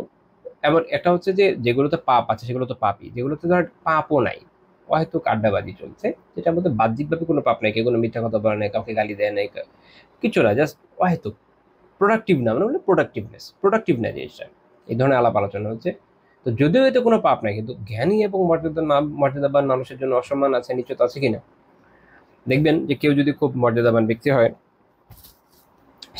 এমন একটা হচ্ছে যে যেগুলোতে পাপ আছে সেগুলো তো পাপই, যেগুলোতে ধর পাপও নাই, হয়তো আড্ডাবাজি চলছে, যেটার মধ্যে বাহ্যিকভাবে কোনো পাপ নাই, কেউ কোনো মিথ্যা কথা বলে নাই, কাউকে গালি দেয় নাই, কিছু না, জাস্ট হয়তো প্রোডাক্টিভ না, মানে প্রোডাক্টিভ না জিনিসটা, এই ধরনের আলাপ আলোচনা হচ্ছে। তো যদিও এতে কোনো পাপ নাই, কিন্তু জ্ঞানী এবং মর্যাদাবান মানুষের জন্য অসম্মান আছে, নিশ্চয়তা আছে কিনা। দেখবেন যে কেউ যদি খুব মর্যাদাবান ব্যক্তি হয়,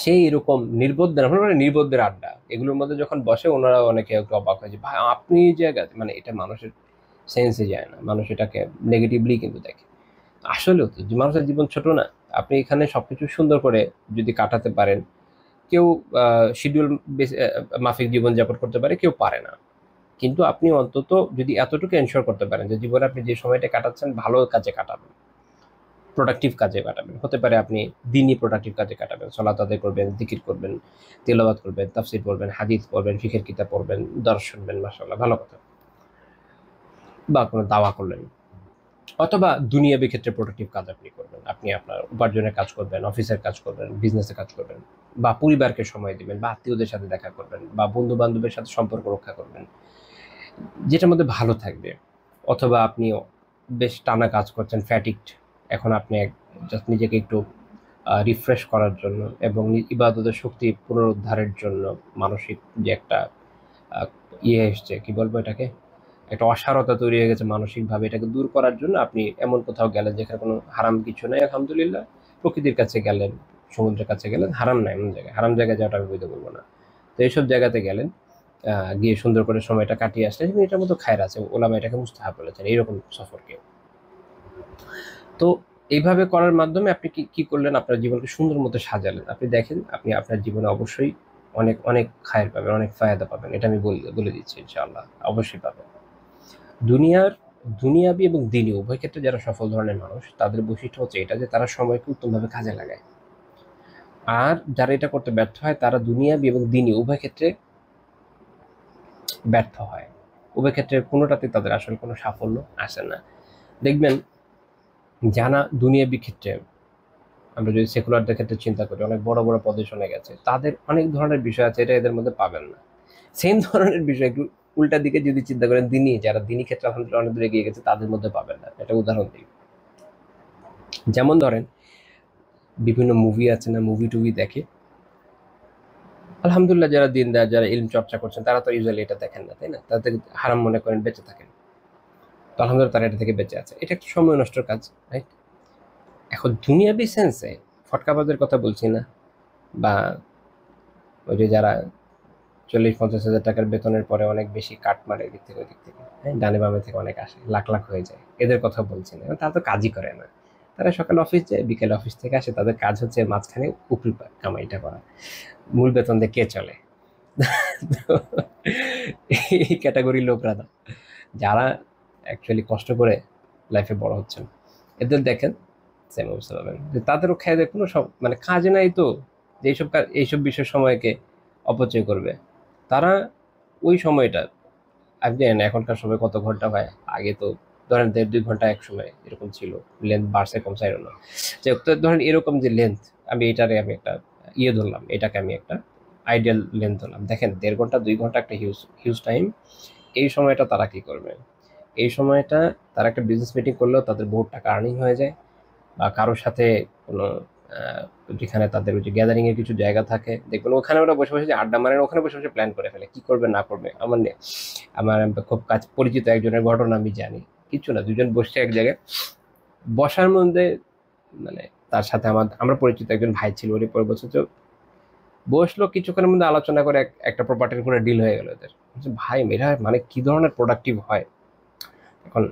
সেই এরকম নির্বোধদের আড্ডা এগুলোর মধ্যে যখন বসে, ওনারা অনেকে একটু অবাক হয় যে ভাই আপনি জায়গাতে, মানে এটা মানুষের সেন্সে যায় না, মানুষ এটাকে নেগেটিভলি কিন্তু দেখে। আসলেও তো মানুষের জীবন ছোট না, আপনি এখানে সবকিছু সুন্দর করে যদি কাটাতে পারেন, কেউ শিডিউল মাফিক জীবনযাপন করতে পারে, কেউ পারে না, কিন্তু আপনি অন্তত যদি এতটুকু এনশোর করতে পারেন যে জীবনে আপনি যে সময়টা কাটাচ্ছেন ভালো কাজে কাটাবেন, প্রোডাক্টিভ কাজে কাটাবেন, হতে পারে আপনি দিনই প্রোডাক্টিভ কাজে কাটাবেন, সালাত আদায় করবেন, জিকির করবেন, তেলাওয়াত করবেন, তাফসির পড়বেন, হাদিস পড়বেন, ফিকহের কিতাব পড়বেন, দর্শ শুনবেন, মাশাআল্লাহ ভালো কথা। বা কোনো দাওয়া করলেন, অথবা দুনিয়াবী ক্ষেত্রে প্রোডাক্টিভ কাজ আপনি করবেন। আপনি আপনার উপার্জনের কাজ করবেন, অফিসের কাজ করবেন, বিজনেসের কাজ করবেন, বা পরিবারকে সময় দিবেন, বা আত্মীয়দের সাথে দেখা করবেন, বা বন্ধু বান্ধবের সাথে সম্পর্ক রক্ষা করবেন, যেটার মধ্যে ভালো থাকবে। অথবা আপনি বেশ টানা কাজ করছেন, ফ্যাটিকড, এখন আপনি জাস্ট নিজেকে একটু রিফ্রেশ করার জন্য এবং ইবাদতের শক্তি পুনরুদ্ধারের জন্য মানসিক যে একটা আহ, ইয়ে এসছে, কি বলবো এটাকে, একটা অসারতা তৈরি হয়ে গেছে মানসিকভাবে, এটাকে দূর করার জন্য আপনি এমন কোথাও গেলেন যেখানে কোনো হারাম কিছু নাই, আলহামদুলিল্লাহ, প্রকৃতির কাছে গেলেন, সমুদ্রের কাছে গেলেন, হারাম নাই এমন জায়গায়, হারাম জায়গায় যাওয়াটা আমি বৈধ বলবো না। তো এইসব জায়গাতে গেলেন, গিয়ে সুন্দর করে সময়টা কাটিয়ে আসলেন, এবং এটার মতো খায়ের আছে, ওলামা এটাকে মুস্তাহাব বলেছেন এইরকম সফরকে। তো এইভাবে করার মাধ্যমে আপনি কি কি করলেন, আপনার জীবনকে সুন্দর মতো সাজালেন। আপনি দেখেন, আপনি আপনার জীবনে অবশ্যই অনেক অনেক খায়ের পাবেন, অনেক ফায়দা পাবেন, এটা আমি বলে দিচ্ছি, ইনশাআল্লাহ অবশ্যই পাবেন। দুনিয়ার দুনিয়াবি এবং দিনী উভয় ক্ষেত্রে যারা সফল ধরনের মানুষ, তাদের বৈশিষ্ট্য হচ্ছে এটা যে তারা সময়কে উত্তমভাবে কাজে লাগায়। আর যারা এটা করতে ব্যর্থ হয়, তারা দুনিয়াবি এবং দিনী উভয় ক্ষেত্রে ব্যর্থ হয়। উভয় ক্ষেত্রে কোনোটাতে তাদের আসলে কোনো সাফল্য আসে না। দেখবেন, যারা দুনিয়াবি ক্ষেত্রে, আমরা যদি সেকুলারদের ক্ষেত্রে চিন্তা করি, অনেক বড় বড় পজিশনে গেছে, তাদের অনেক ধরনের বিষয় আছে, এটা এদের মধ্যে পাবেন না। সেম ধরনের বিষয় একটু উল্টা দিকে যদি চিন্তা করেন, যারা দিনী ক্ষেত্রে আলহামদুলিল্লাহ অনেক দূরে এগিয়ে গেছে, তাদের মধ্যে পাবেন না। এটা উদাহরণ দিই, যেমন ধরেন বিভিন্ন মুভি আছে না, মুভি টুভি দেখে, আলহামদুলিল্লাহ যারা দিনদার, যারা ইলম চর্চা করছেন, তারা তো ইউজুয়ালি এটা দেখেন না, তাই না? তাদের হারাম মনে করেন, বেঁচে থাকেন। তো আলহামদুলিল্লাহ তারা এটা থেকে বেঁচে আছে, এটা একটা সময় নষ্ট কাজ, রাইট? এখন দুনিয়াবি সেন্সে ফটকাবাজের কথা বলছি না, বা ওই যে যারা 40-50 হাজার টাকার বেতনের পরে অনেক বেশি কাট মারে এদিক থেকে ওদিক থেকে, হ্যাঁ, ডানে বামে থেকে অনেক আসে, লাখ লাখ হয়ে যায়, এদের কথা বলছি না। তারা তো কাজই করে না, তারা সকালে অফিস যায়, বিকেলে অফিস থেকে আসে, তাদের কাজ হচ্ছে মাঝখানে উপরি কামাইটা করা, মূল বেতন দিয়ে কে চলে? তো এই ক্যাটাগরির লোকরা না, যারা অ্যাকচুয়ালি কষ্ট করে লাইফে বড় হচ্ছেন, এদের দেখেন সেম অবস্থা পাবেন, যে তাদেরও খেয়ে দেয় কোনো সব মানে কাজ নাই, তো যে এইসব কাজ, এইসব বিষয় সময়কে অপচয় করবে। তারা ওই সময়টা, আপনি জানেন এখনকার সময় কত ঘন্টা হয়, আগে তো ধরেন 1.5-2 ঘন্টা এক সময় এরকম ছিল, লেন্থ বাড়ছে কমছে না, যে ধরেন এরকম যে লেন্থ, আমি একটা ইয়ে ধরলাম, এটাকে আমি একটা আইডিয়াল লেন্থ ধরলাম, দেখেন 1.5 ঘন্টা 2 ঘন্টা একটা হিউজ হিউজ টাইম। এই সময়টা তারা কি করবে? এই সময়টা তারা একটা বিজনেস মিটিং করলেও তাদের বহুত টাকা আর্নিং হয়ে যায়, বা কারোর সাথে কোনো আহ, যেখানে তাদের ওই যে গ্যাদারিং এর কিছু জায়গা থাকে, দেখবেন ওখানে ওরা বসে বসে যে আড্ডা মারেন, ওখানে বসে বসে প্ল্যান করে ফেলে কি করবে না করবে। আমার খুব কাজ পরিচিত একজনের ঘটনা আমি জানি, কিছু না, দুজন বসছে এক জায়গায়, বসার মধ্যে মানে তার সাথে আমরা পরিচিত একজন ভাই ছিল, ওরই পরে বছর তো বসলো, কিছুক্ষণের মধ্যে আলোচনা করে একটা প্রপার্টির করে ডিল হয়ে গেল এদের। বলছে, ভাই এরা মানে কি ধরনের প্রোডাক্টিভ হয়। এখন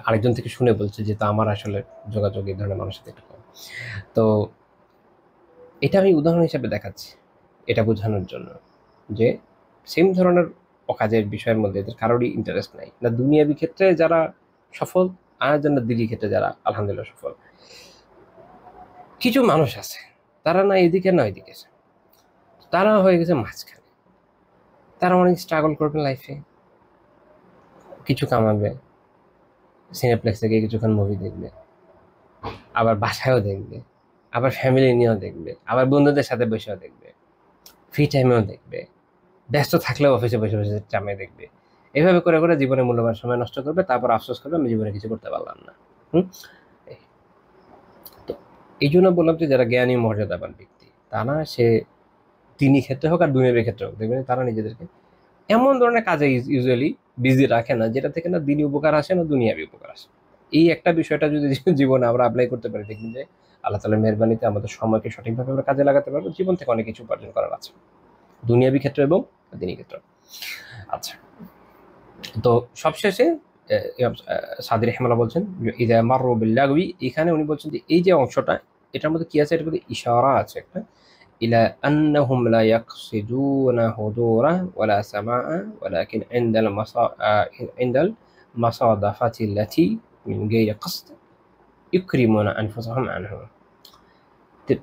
আরেকজন থেকে শুনে বলছে যে, তা আমার আসলে যোগাযোগ এই ধরনের মানুষের সাথে একটু কম। তো এটা আমি উদাহরণ হিসেবে দেখাচ্ছি, এটা বোঝানোর জন্য যে সেম ধরনের অকাজের বিষয়ের মধ্যে এদের কারোরই ইন্টারেস্ট নাই, না দুনিয়াবি ক্ষেত্রে যারা সফল, আর না দিলি ক্ষেত্রে যারা আলহামদুলিল্লাহ সফল। কিছু মানুষ আছে, তারা না এদিকে না ওইদিকে, তারা হয়ে গেছে মাঝখানে, তারা অনেক স্ট্রাগল করবে লাইফে, কিছু কামাবে, সিনেপ্লেক্স থেকে কিছুক্ষণ মুভি দেখবে, আবার বাসায়ও দেখবে, আবার ফ্যামিলি নিয়েও দেখবে, আবার বন্ধুদের সাথে বসেও দেখবে, ফ্রি টাইমেও দেখবে, ব্যস্ত থাকলেও অফিসে বসে বসে চামে দেখবে। এইভাবে করে করে জীবনে মূল্যবান সময় নষ্ট করবে, তারপর আফসোস করবে আমি জীবনে কিছু করতে পারলাম না। হুম। তো এই জন্য বললাম যে যারা জ্ঞানী মর্যাদাবান ব্যক্তি, তারা সে দিনী ক্ষেত্রে হোক আর দুনিয়াবী ক্ষেত্রে হোক, দেখবেন তারা নিজেদেরকে এমন ধরনের কাজে ইউজুয়ালি বিজি রাখে না, যেটা থেকে না দিনী উপকার আসে না দুনিয়াবী উপকার আসে। এই একটা বিষয়টা যদি জীবনে আমরা অ্যাপ্লাই করতে পারি, দেখবেন যে আল্লাহ তাআলার মেহেরবানিতে আমাদের সময়কে সঠিকভাবে আমরা কাজে লাগাতে পারবো, জীবন থেকে অনেক কিছু উপার্জন করার আছে, দুনিয়াবী ক্ষেত্রে এবং দিনী ক্ষেত্রে। আচ্ছা, তো সবশেষে সাদি রহমাল্লাহ বলছেন ইদা মাররু বিল্লাগবি, এখানে উনি বলছেন যে এই যে অংশটা, এটার মধ্যে কি আছে, এটার মধ্যে ইশারা আছে একটা, ইলা আন্নাহুম লা ইয়াকসিদুনা হুদুরা ওয়ালা সামাআ ওয়ালাকিন ইনদাল মাসাদাফাতি আল্লাতি মিন গায়রি কসদ ইউকরিমুনা আনফুসাহুম আনহু।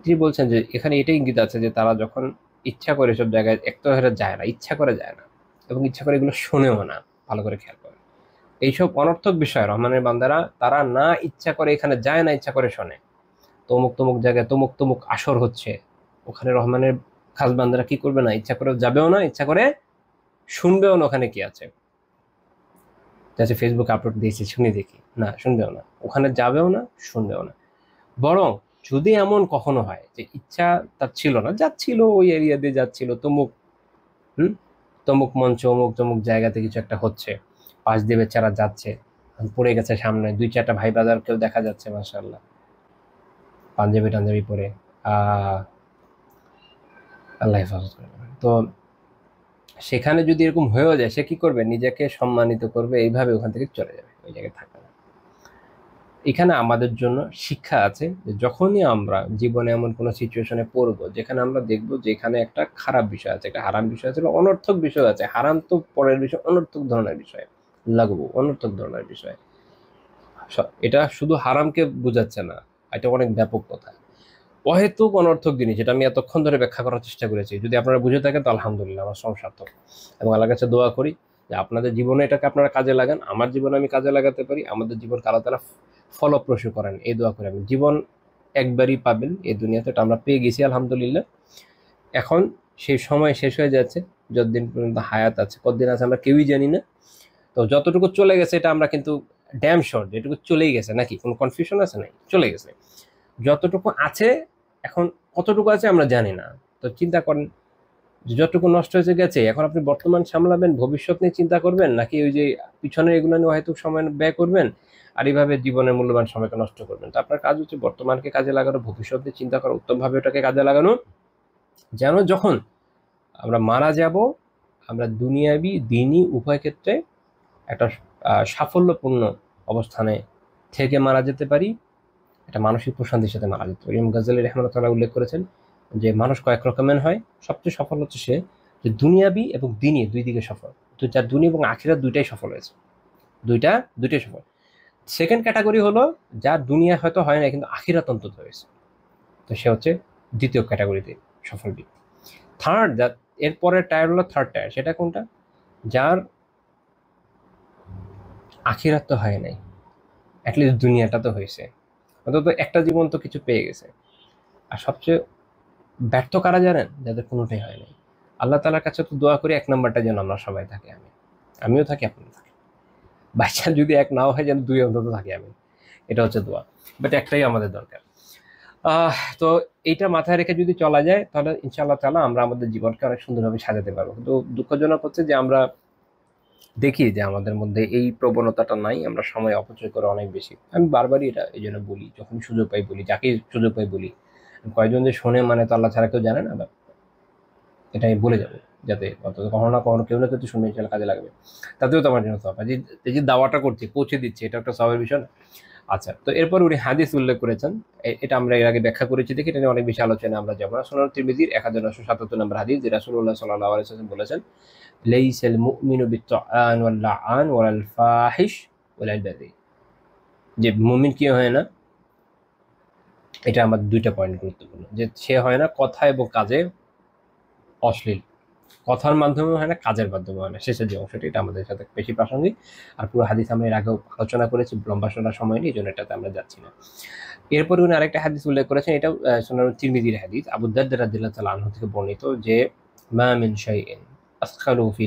তিনি বলছেন যে এখানে এটাই ইঙ্গিত আছে যে তারা যখন ইচ্ছা করে সব জায়গায়, এক তো যায় না, ইচ্ছা করে যায় না, এবং ইচ্ছা করে এগুলো শোনেও না, ভালো করে খেয়াল করে, এইসব অনর্থক বিষয় রহমানের বান্দারা তারা না ইচ্ছা করে এখানে যায়, না ইচ্ছা করে শোনে। তমুক তমুক জায়গায় তমুক তমুক আসর হচ্ছে, ওখানে রহমানের খাস বান্দারা কি করবে না, ইচ্ছা করে যাবেও না, ইচ্ছা করে শুনবেও না ওখানে কি আছে। যাচ্ছে ফেসবুকে আপলোড দিয়েছি শুনে দেখি, না শুনবেও না, ওখানে যাবেও না, শুনবেও না। বরং যদি এমন কখনো হয় যে ইচ্ছা তার ছিল না, যাচ্ছিল ওই এরিয়া দিয়ে যাচ্ছিল, তমুক তমুক মঞ্চ অমুক তমুক জায়গাতে কিছু একটা হচ্ছে, পাশ দিয়ে বেচারা যাচ্ছে, পড়ে গেছে সামনে 2-4টা ভাই ব্রাদার কেউ দেখা যাচ্ছে মাশাআল্লাহ পাঞ্জাবি টাঞ্জাবি পরে, আল্লাহ হেফাজত করে। তো সেখানে যদি এরকম হয়েও যায়, সে কি করবে, নিজেকে সম্মানিত করবে, এইভাবে ওখান থেকে চলে যাবে, ওই জায়গায় থাকবে না। এখানে আমাদের জন্য শিক্ষা আছে যে যখনই আমরা জীবনে এমন কোনো সিচুয়েশনে পড়বো যেখানে আমরা দেখবো যে এখানে একটা খারাপ বিষয় আছে, একটা হারাম বিষয় আছে, অনর্থক বিষয় আছে। হারাম তো পরের বিষয়, অনর্থক ধরনের বিষয় লাগবো, অনর্থক ধরনের বিষয়। এটা শুধু হারামকে বোঝাচ্ছে না, এটা অনেক ব্যাপক কথা। অহেতুক অনর্থক জিনিস, যেটা আমি এতক্ষণ ধরে ব্যাখ্যা করার চেষ্টা করেছি, যদি আপনারা বুঝে থাকেন তো আলহামদুলিল্লাহ, আমার সংসার্থক। এবং আল্লাহর কাছে দোয়া করি যে আপনাদের জীবনে এটাকে আপনারা কাজে লাগান, আমার জীবনে আমি কাজে লাগাতে পারি, আমাদের জীবন আল্লাহ তাআলা ফলপ্রসূ করেন, এই দোয়া করে। আমি জীবন একবারই পাবেন এই দুনিয়াতে, এটা আমরা পেয়ে গেছি আলহামদুলিল্লাহ। এখন সেই সময় শেষ হয়ে যাচ্ছে, যতদিন পর্যন্ত হায়াত আছে, কতদিন আছে আমরা কেউই জানি না। তো যতটুকু চলে গেছে এটা আমরা কিন্তু ড্যাম শর্ট, যেটুকু চলেই গেছে, নাকি কোনো কনফিউশন আছে? নাই, চলে গেছে। যতটুকু আছে এখন, কতটুকু আছে আমরা জানি না। তো চিন্তা করেন, যতটুকু নষ্ট হয়েছে গেছে, এখন আপনি বর্তমান সামলাবেন, ভবিষ্যৎ নিয়ে চিন্তা করবেন, নাকি ওই যে পিছনে এগুলো নিয়ে হয়তো সময় ব্যয় করবেন, আর এইভাবে জীবনের মূল্যবান সময়কে নষ্ট করবেন? তো আপনার কাজ হচ্ছে বর্তমানকে কাজে লাগানো, ভবিষ্যৎ নিয়ে চিন্তা করা, উত্তমভাবে ওটাকে কাজে লাগানো, যেন যখন আমরা মারা যাব আমরা দুনিয়াবি দিনই উভয় ক্ষেত্রে একটা সাফল্যপূর্ণ অবস্থানে থেকে মারা যেতে পারি, একটা মানসিক প্রশান্তির সাথে মারা যেতে পারি। ইমাম গাজ্জালী রাহমাতুল্লাহ উল্লেখ করেছেন যে মানুষ কয়েক রকমের হয়, সবচেয়ে সফল হচ্ছে সে যে দুনিয়াবি এবং দিনই দুই দিকে সফল, তো যার দুনিয়া এবং আখিরাত দুইটাই সফল হয়েছে, দুইটাই সফল। সেকেন্ড ক্যাটাগরি হলো যার দুনিয়া হয়তো হয় না কিন্তু আখিরাত অন্তত হয়েছে, তো সে হচ্ছে দ্বিতীয় ক্যাটাগরিতে সফল ব্যক্তি। থার্ড, এরপরের টায়ার হলো থার্ড টায়ার, সেটা কোনটা? যার আখিরাত তো হয় নাই, অ্যাটলিস্ট দুনিয়াটা তো হয়েছে, অন্তত একটা জীবন তো কিছু পেয়ে গেছে। আর সবচেয়ে ব্যর্থ কারা জানেন? যাদের কোনোটাই হয় নাই। আল্লাহ তাআলার কাছে তো দোয়া করি 1 নম্বরটা যেন আমরা সবাই থাকি, আমিও থাকি, আপনিও থাকি। বাচ্চা যদি 1 নাও হয় যেন 2 অন্তত থাকি আমি, এটা হচ্ছে দোয়া। বাট একটাই আমাদের দরকার। তো এইটা মাথায় রেখে যদি চলা যায় তাহলে ইনশাআল্লাহ তাআলা আমরা আমাদের জীবনকে অনেক সুন্দরভাবে সাজাতে পারবো। কিন্তু দুঃখজনক হচ্ছে যে আমরা দেখি যে আমাদের মধ্যে এই প্রবণতাটা নাই, আমরা সময় অপচয় করে অনেক বেশি। আমি বারবারই এটা এই জন্য বলি, যখন সুযোগ পাই বলি, যাকে সুযোগ পাই বলি। কয়জন যে শোনে মানে তো আল্লাহ ছাড়া কেউ জানে না, এটা আমি বলে যাবো, যাতে অন্তত কখনো না কখনো কেউ না কেউ তো শুনবে, ইনশাআল্লাহ কাজে লাগবে। তাতেও তো আমার জন্য সওয়াব। এই যে দাওয়াটা করছি, পৌঁছে দিচ্ছি, এটা একটা সওয়াবের বিষয় না? আচ্ছা, তো এরপর উনি হাদিস উল্লেখ করেছেন, এটা আমরা এর আগে ব্যাখ্যা করেছি, দেখি এটা নিয়ে অনেক বেশি আলোচনা আমরা যাবো না। সুনান তিরমিজির 1977 নম্বর হাদিস, যে রাসূলুল্লাহ সাল্লাল্লাহু আলাইহি ওয়াসাল্লাম বলেছেন, লাইসাল মুমিনু বিত্তাআন ওয়াল লাআন ওয়াল ফাহিশ ওয়াল বাযী, যে মুমিন কি হয় না, এটা আমাদের দুইটা পয়েন্ট গুরুত্বপূর্ণ, যে সে হয় না কথা এবং কাজে অশ্লীল, কথার মাধ্যমে হয় না, কাজের মাধ্যমে হয় না, শেষের যে অংশটি, এটা আমাদের সাথে বেশি প্রাসঙ্গিক। আর পুরো হাদিস আমরা এর আগেও আলোচনা করেছি, লম্বা শোনার সময় নেই, এই জন্য এটাতে আমরা যাচ্ছি না। এরপরে উনি আরেকটা হাদিস উল্লেখ করেছেন, এটাও সুনান তিরমিজির হাদিস, আবু দারদা রাদিয়াল্লাহু তাআলা আনহু থেকে বর্ণিত, যে মা মিন শাইইন আসখালু ফি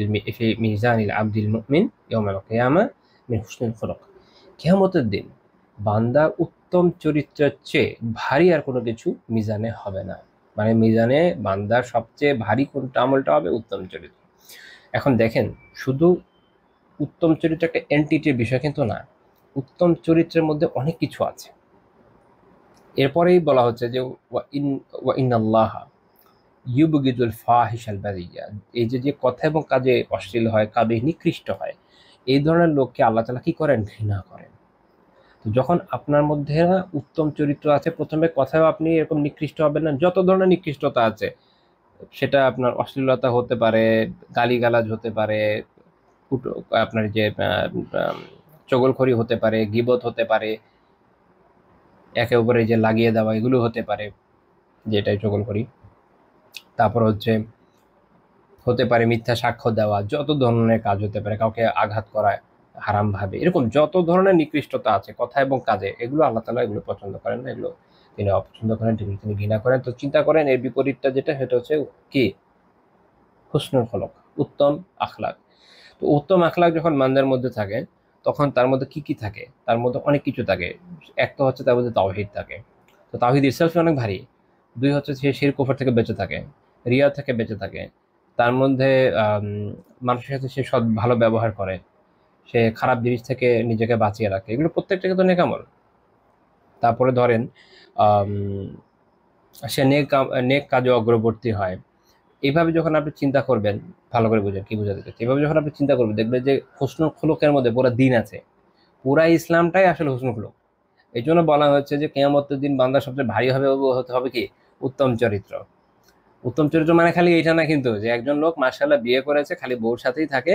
মিজানিল আবদিল মুমিন ইয়াউমাল কিয়ামা মিন হুসনিল খুলুক। কিয়ামতের দিন বান্দা উত্তম চরিত্রের চেয়ে ভারী আর কোনো কিছু মিজানে হবে না। মানে মিজানে বান্দার সবচেয়ে ভারী কোনটা আমলটা হবে? উত্তম চরিত্র। এখন দেখেন, শুধু উত্তম চরিত্র একটা এন্টিটির বিষয় কিন্তু না, উত্তম চরিত্রের মধ্যে অনেক কিছু আছে। এরপরেই বলা হচ্ছে যে ওয়া ইন্নাল্লাহা ইউবগিদুল ফাহিশাল বাযিয়া, এই যে কথা এবং কাজে অশ্লীল হয়, কাজে নিকৃষ্ট হয়, এই ধরনের লোককে আল্লাহ তাআলা কি করেন? ঘৃণা করেন। তো যখন আপনার মধ্যে উত্তম চরিত্র আছে, প্রথমে কথাও আপনি এরকম নিকৃষ্ট হবেন না। যত ধরনের নিকৃষ্টতা আছে, সেটা আপনার অশ্লীলতা হতে পারে, গালিগালাজ হতে পারে, আপনার যে চগলখড়ি হতে পারে, গীবত হতে পারে, একে অপরে যে লাগিয়ে দেওয়া, এগুলো হতে পারে, যেটাই চগলখড়ি। তারপর হতে পারে মিথ্যা সাক্ষ্য দেওয়া, যত ধরনের কাজ হতে পারে, কাউকে আঘাত করা, হারাম ভাবে, এরকম যত ধরনের নিকৃষ্টতা আছে কথা এবং কাজে, এগুলো আল্লাহ তাআলা এগুলো পছন্দ করেন না, এগুলো তিনি অপছন্দ করেন, তিনি ঘৃণা করেন। তো চিন্তা করেন এর বিপরীতটা যেটা, সেটা হচ্ছে কি? হুসনুল খলক, উত্তম আখলাক। তো উত্তম আখলাক যখন বান্দার মধ্যে থাকে, তখন তার মধ্যে কি কি থাকে? তার মধ্যে অনেক কিছু থাকে। এক তো হচ্ছে তার মধ্যে তাওহীদ থাকে, তো তাওহীদ ইতসেলফ অনেক ভারী। দুই হচ্ছে সে শিরক কুফর থেকে বেঁচে থাকে, রিয়া থেকে বেঁচে থাকে। তার মধ্যে আম, মানুষের সাথে সে সৎ ভালো ব্যবহার করে, সে খারাপ জিনিস থেকে নিজেকে বাঁচিয়ে রাখে, এগুলো প্রত্যেকটাকে তো নেকামল। তারপরে ধরেন আম, সে নেক কাজে অগ্রবর্তী হয়। এইভাবে যখন আপনি চিন্তা করবেন, ভালো করে বুঝেন কি বোঝাতে চাচ্ছি, এইভাবে যখন আপনি চিন্তা করবেন দেখবেন যে হুসনুল খুলুকের মধ্যে পুরো দিন আছে। পুরা ইসলামটাই আসলে হুসনুল খুলুক। এই জন্য বলা হচ্ছে যে কিয়ামতের দিন বান্দার সবচেয়ে ভারী হবে, হতে হবে কি? উত্তম চরিত্র। উত্তম চরিত্র মানে খালি এটা না কিন্তু, যে একজন লোক মাশাআল্লাহ বিয়ে করেছে, খালি বউর সাথেই থাকে,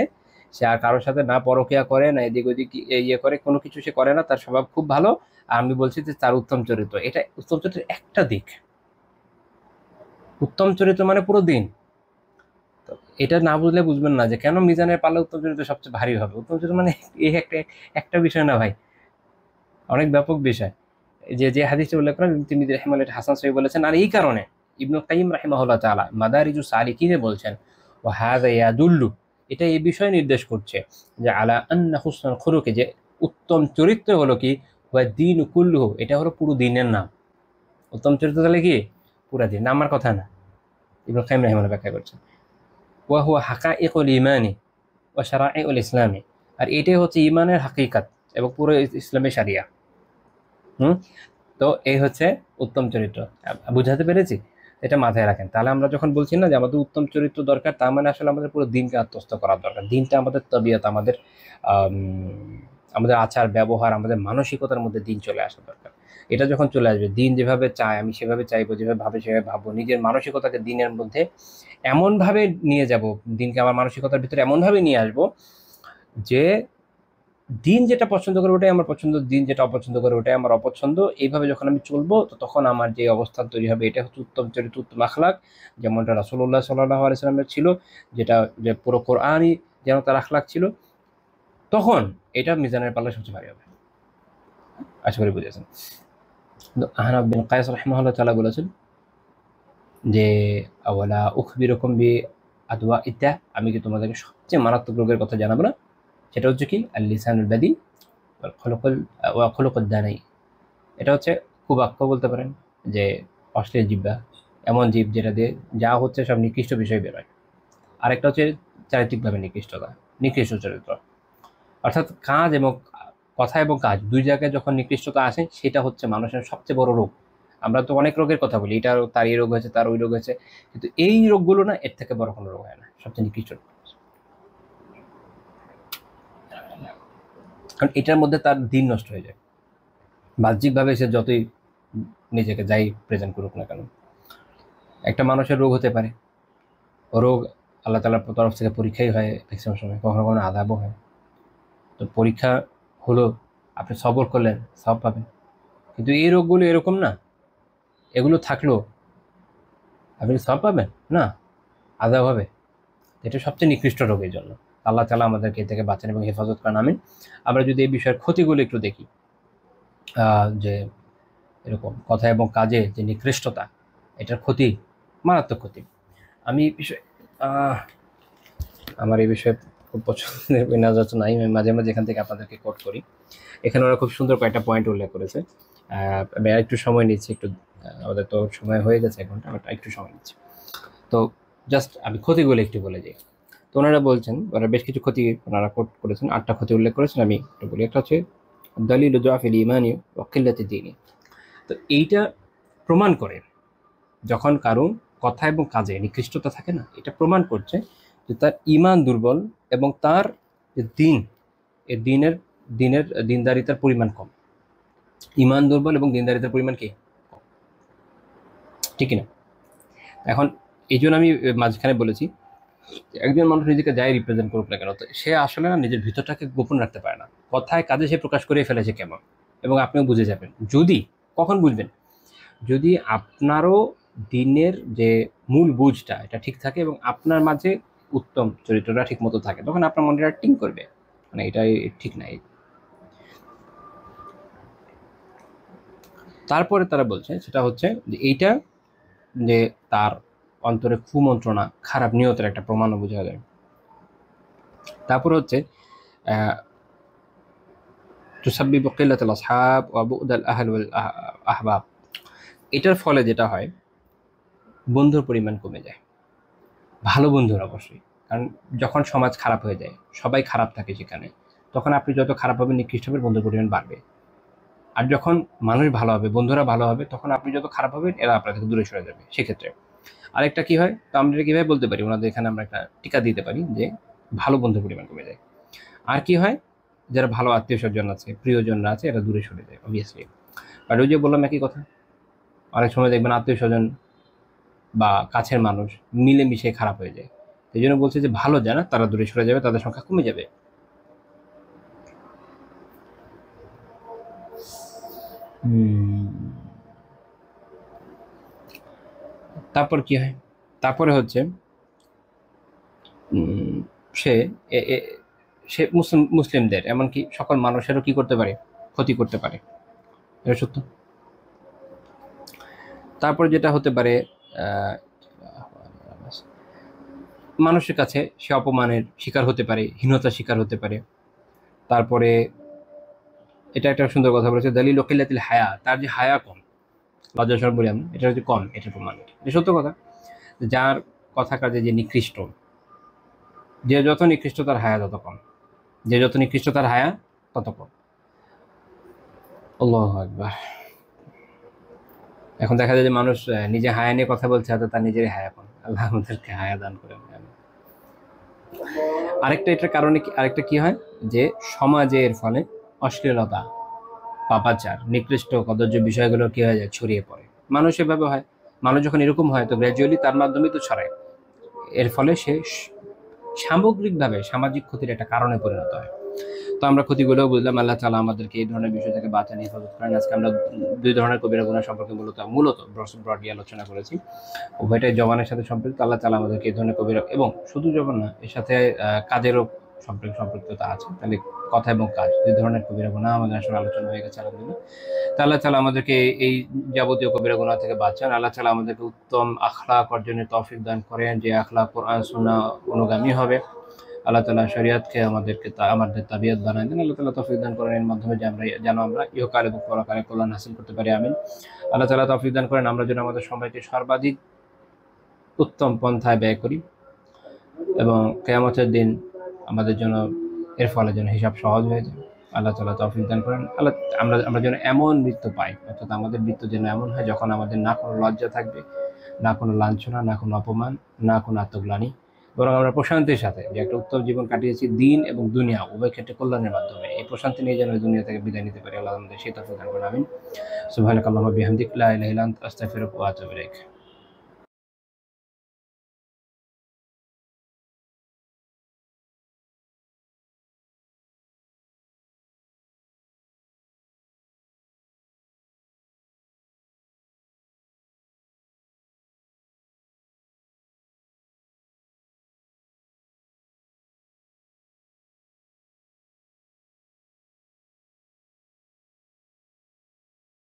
সে আর কারোর সাথে না পরকিয়া করে না এদিক ওদিক ইয়ে করে, কোনো কিছু সে করে না, তার স্বভাব খুব ভালো। আর আমি বলছি যে তার উত্তম চরিত্র, এটা উত্তম চরিত্রের একটা দিক। উত্তম চরিত্র মানে পুরো দিন। তো এটা না বুঝলে বুঝবেন না যে কেন মিজানের পাল্লা উত্তম চরিত্র সবচেয়ে ভারী হবে। উত্তম চরিত্র মানে এই একটা একটা বিষয় না ভাই, অনেক ব্যাপক বিষয়। যে যে হাদিসটা উল্লেখ করেন তিনি রাহিমাহুল্লাহ হাসান সহিহ বলেছেন। আর এই কারণে ইবনুল কাইয়িম রাহিমাহুল্লাহ তাআলা মাদারিজুস সালিকিনে বলছেন, ওয়া হাযা ইয়াদুল্লু, এটা এই বিষয়ে নির্দেশ করছে যে আলা আন্না হুসনুল খুলুকি, যে উত্তম চরিত্র হলো কি, ওয়া দীনু কুল্লুহু, এটা হলো পুরো দিনের নাম। উত্তম চরিত্র তাহলে কি? পুরা দিন, নামার কথা না। ইবনুল কাইয়িম রাহিমাহুল্লাহ ব্যাখ্যা করছেন, ওয়া হুয়া হাকাইকুল ঈমানি ওয়া শারাইউল ইসলামি, আর এটাই হচ্ছে ঈমানের হাকিকাত এবং পুরো ইসলামের শরিয়া। হুম। তো এই হচ্ছে উত্তম চরিত্র। বুঝাতে পেরেছি? এটা মাথায় রাখেন। তাহলে আমরা যখন বলছি না যে আমাদের উত্তম চরিত্র দরকার, তার মানে আসলে আমাদের পুরো দিনকে আত্মস্থ করা দরকার। দিনটা আমাদের তবিয়ত, আমাদের আম, আমাদের আচার ব্যবহার, আমাদের মানসিকতার মধ্যে দিন চলে আসা দরকার। এটা যখন চলে আসবে, দিন যেভাবে চায় আমি সেভাবে চাইবো, যেভাবে ভাবে সেভাবে ভাববো, নিজের মানসিকতাকে দিনের মধ্যে এমনভাবে নিয়ে যাব, দিনকে আমার মানসিকতার ভিতরে এমনভাবে নিয়ে আসবো যে দিন যেটা পছন্দ করে ওটাই আমার পছন্দ, দিন যেটা অপছন্দ করে ওটাই আমার অপছন্দ। এইভাবে যখন আমি চলবো, তো তখন আমার যে অবস্থান তৈরি হবে, এটা হচ্ছে উত্তম চরিত্র, উত্তম আখলাক, যেমনটা রাসূলুল্লাহ সাল্লাল্লাহু আলাইহি সাল্লামের ছিল, যেটা যে পুরো কোরআনই যেন তার আখলাক ছিল। তখন এটা মিজানের পাল্লা সবচেয়ে ভারী হবে। আশা করি বুঝেছেন। কিন্তু আহনাফ বিন কায়েস রাহিমাহুল্লাহ তাআলা বলেছেন যে আওয়ালা উখবিরুকুম বি আদওয়া ইত্তা, আমি কি তোমাদেরকে সবচেয়ে মারাত্মক রোগের কথা জানাবো না? সেটা হচ্ছে কি? আল লিসানুল বাদি ওয়াল খুলুকুদ দানাই। এটা হচ্ছে কুবাক্য বলতে পারেন, যে অশ্লীল জিহ্বা, এমন জীব যেটা দিয়ে যা হচ্ছে সব নিকৃষ্ট বিষয় বেরোয়। আরেকটা হচ্ছে চারিত্রিকভাবে নিকৃষ্টতা, নিকৃষ্ট চরিত্র, অর্থাৎ কাজ এবং কথা এবং কাজ দুই জায়গায় যখন নিকৃষ্টতা আসে, সেটা হচ্ছে মানুষের সবচেয়ে বড় রোগ। আমরা তো অনেক রোগের কথা বলি, এটা তার এই রোগ হয়েছে, তার ওই রোগ হয়েছে, কিন্তু এই রোগগুলো না, এর থেকে বড় কোনো রোগ হয় না, সবচেয়ে নিকৃষ্ট রোগ। কারণ এটার মধ্যে তার দিন নষ্ট হয়ে যায়। বাহ্যিকভাবে সে যতই নিজেকে যাই প্রেজেন্ট করুক না কেন, একটা মানুষের রোগ হতে পারে, ও রোগ আল্লাহ তাআলার তরফ থেকে পরীক্ষাই হয় ম্যাক্সিমাম সময়, কখনো কখনো আযাবও হয়। তো পরীক্ষা হলো, আপনি সবর করলেন, সব পাবেন। কিন্তু এই রোগগুলো এরকম না, এগুলো থাকলেও আপনি সব পাবেন না, আযাব হবে। এটা সবচেয়ে নিকৃষ্ট রোগ। এই জন্য আল্লাহ তাআলা আমাদেরকে এ থেকে বাঁচান এবং হেফাজত করেন, আমিন। আমরা যদি এই বিষয়ের ক্ষতিগুলো একটু দেখি, যে এরকম কথা এবং কাজে যে নিকৃষ্টতা, এটার ক্ষতি, মারাত্মক ক্ষতি। আমি এই বিষয়ে আমার এই বিষয়ে খুব পছন্দের মেনাজাত নাই, আমি মাঝে মাঝে এখান থেকে আপনাদেরকে কোট করি। এখানে ওরা খুব সুন্দর কয়েকটা পয়েন্ট উল্লেখ করেছে। আমি আর একটু সময় নিচ্ছি, একটু আমাদের তো সময় হয়ে গেছে 1 ঘন্টা, আমরা একটু সময় নিচ্ছি। তো জাস্ট আমি ক্ষতিগুলো একটু বলে যাই। তো ওনারা বলছেন, ওরা বেশ কিছু ক্ষতি ওনারা কোট করেছেন, 8টা ক্ষতি উল্লেখ করেছেন, আমি একটু বলি। একটা হচ্ছে দলিলু দুআফিল ঈমানি ওয়া কিল্লাতিদ দীনি। তো এইটা প্রমাণ করে, যখন কারো কথা এবং কাজে নিকৃষ্টতা থাকে না, এটা প্রমাণ করছে যে তার ঈমান দুর্বল এবং তার যে দিন, এই দিনের দিনদারিতার পরিমাণ কম। ঈমান দুর্বল এবং দিনদারিতার পরিমাণ কি? কম, ঠিক না? এখন এই জন্য আমি মাঝখানে বলেছি, একজন মানুষ নিজেকে যাই রিপ্রেজেন্ট করুক না কেন, তো সে আসলে না নিজের ভিতরটাকে গোপন রাখতে পারে না, কথায় কাজে সে প্রকাশ করে ফেলেছে কেমন। এবং আপনিও বুঝে যাবেন, যদি, কখন বুঝবেন? যদি আপনারও দিনের যে মূল বুঝটা এটা ঠিক থাকে এবং আপনার মাঝে উত্তম চরিত্রটা ঠিক মতো থাকে, তখন আপনার মনটা টিং করবে, মানে এটাই ঠিক নাই। তারপরে তারা বলছে সেটা হচ্ছে যে এইটা যে তার অন্তরে কুমন্ত্রণা, খারাপ নিয়তের একটা প্রমাণও বোঝা যায়। তারপর হচ্ছে তুসাব্বিবু কিল্লাতুল আসহাব ওয়া বু'দাল আহল ওয়াল আহবাব, এটার ফলে যেটা হয় বন্ধুর পরিমাণ কমে যায়, ভালো বন্ধুর অবশ্যই। কারণ যখন সমাজ খারাপ হয়ে যায়, সবাই খারাপ থাকে সেখানে, তখন আপনি যত খারাপ হবেন নিকৃষ্ট হবেন, বন্ধুর পরিমাণ বাড়বে। আর যখন মানুষ ভালো হবে, বন্ধুরা ভালো হবে, তখন আপনি যত খারাপ হবেন এরা আপনার থেকে দূরে সরে যাবে। সেক্ষেত্রে আরেকটা কি হয়, তো আমরা কিভাবে বলতে পারি, ওনাদের এখানে আমরা একটা টিকা দিতে পারি যে ভালো বন্ধুর পরিমাণ কমে যায়। আর কি হয়, যারা ভালো আত্মীয় স্বজন আছে, প্রিয়জনরা আছে, এরা দূরে সরে যায় অবভিয়াসলি। আর ওই যে বললাম একই কথা, অনেক সময় দেখবেন আত্মীয় স্বজন বা কাছের মানুষ মিলেমিশে খারাপ হয়ে যায়। এই জন্য বলছে যে ভালো যারা তারা দূরে সরে যাবে, তাদের সংখ্যা কমে যাবে। তারপর কি হয়, তারপরে হচ্ছে সে সে মুসলিমদের এমনকি সকল মানুষেরও কি করতে পারে, ক্ষতি করতে পারে, এটা সত্য। তারপর যেটা হতে পারে, মানুষের কাছে সে অপমানের শিকার হতে পারে, হীনতার শিকার হতে পারে। তারপরে এটা একটা সুন্দর কথা বলেছে, দালিল কিল্লাতিল হায়া, তার যে হায়া কম, লজ্জা শরম বলি আমরা, এটা হচ্ছে কম, এটা প্রমাণ। এটা সত্য কথা, যার কথা কাজে যে নিকৃষ্ট, যে যত নিকৃষ্ট তার হায়া তত কম, যে যত নিকৃষ্ট তার হায়া তত কম। আল্লাহু আকবার। এখন দেখা যায় যে মানুষ নিজে হায়া নিয়ে কথা বলছে, হয়তো তার নিজেরই হায়া কম। আল্লাহ আমাদেরকে হায়া দান করেন। আরেকটা এটার কারণে আরেকটা কি হয়, যে সমাজের ফলে অশ্লীলতা, পাপাচার, নিকৃষ্ট কদর্য বিষয়গুলো কি হয়ে যায়, ছড়িয়ে পড়ে। মানুষ এভাবে হয়, মানুষ যখন এরকম হয় তো গ্র্যাজুয়ালি তার মাধ্যমেই তো ছড়ায়। এর ফলে সে সামগ্রিকভাবে সামাজিক ক্ষতির একটা কারণে পরিণত হয়। তো আমরা ক্ষতিগুলো বুঝলাম। আল্লাহ তাআলা আমাদেরকে এই ধরনের বিষয় থেকে বাঁচান, হেফাজত করেন। আজকে আমরা দুই ধরনের কবিরা গুনাহ সম্পর্কে মূলত ব্রডলি আলোচনা করেছি। উভয়টাই জবানের সাথে সম্পৃক্ত। আল্লাহ তাআলা আমাদেরকে এই ধরনের কবিরা, এবং শুধু জবান না, এর সাথে কাজেরও সম্পৃক্ততা আছে। তাহলে কথা এবং কাজ দুই ধরনের কবিরা গুনাহ আমাদের আসলে আলোচনা হয়ে গেছে আলহামদুলিল্লাহ। তা আল্লাহ তাআলা আমাদেরকে এই যাবতীয় কবিরা গুনাহ থেকে বাঁচান। আল্লাহ তাআলা আমাদেরকে উত্তম আখলাক অর্জনের তৌফিক দান করেন, যে আখলাক কোরআন সুন্নাহ অনুগামী হবে। আল্লাহ তাআলা শরীয়তকে আমাদের তাবিয়াত বানায় দেন। আল্লাহ তাআলা তৌফিক দান করেন, এর মাধ্যমে যেন আমরা ইহকাল এবং পরকালে কল্যাণ হাসিল করতে পারি। আমিন। আল্লাহ তাআলা তৌফিক দান করেন আমরা যেন আমাদের সময়কে সর্বাধিক উত্তম পন্থায় ব্যয় করি, এবং কিয়ামতের দিন আমাদের জন্য এর ফলে যেন হিসাব সহজ হয়ে যায়। আল্লাহ তাআলা তৌফিক দান করেন। আমরা যেন এমন মৃত্যু পাই, অর্থাৎ আমাদের মৃত্যু যেন এমন হয় যখন আমাদের না কোনো লজ্জা থাকবে, না কোনো লাঞ্ছনা, না কোনো অপমান, না কোনো আত্মগ্লানি, বরং আমরা প্রশান্তির সাথে যে একটা উত্তম জীবন কাটিয়েছি দিন এবং দুনিয়া উভয় ক্ষেত্রে কল্যাণের মাধ্যমে, এই প্রশান্তি নিয়ে যেন দুনিয়া থেকে বিদায় নিতে পারি। আল্লাহ আমাদের সেই তৌফিক দান করেন। আমিন। সুবহানাকাল্লাহুম্মা বিহামদিকা লা ইলাহা ইল্লা আনতা আস্তাগফিরুকা ওয়া আতুবু ইলাইক।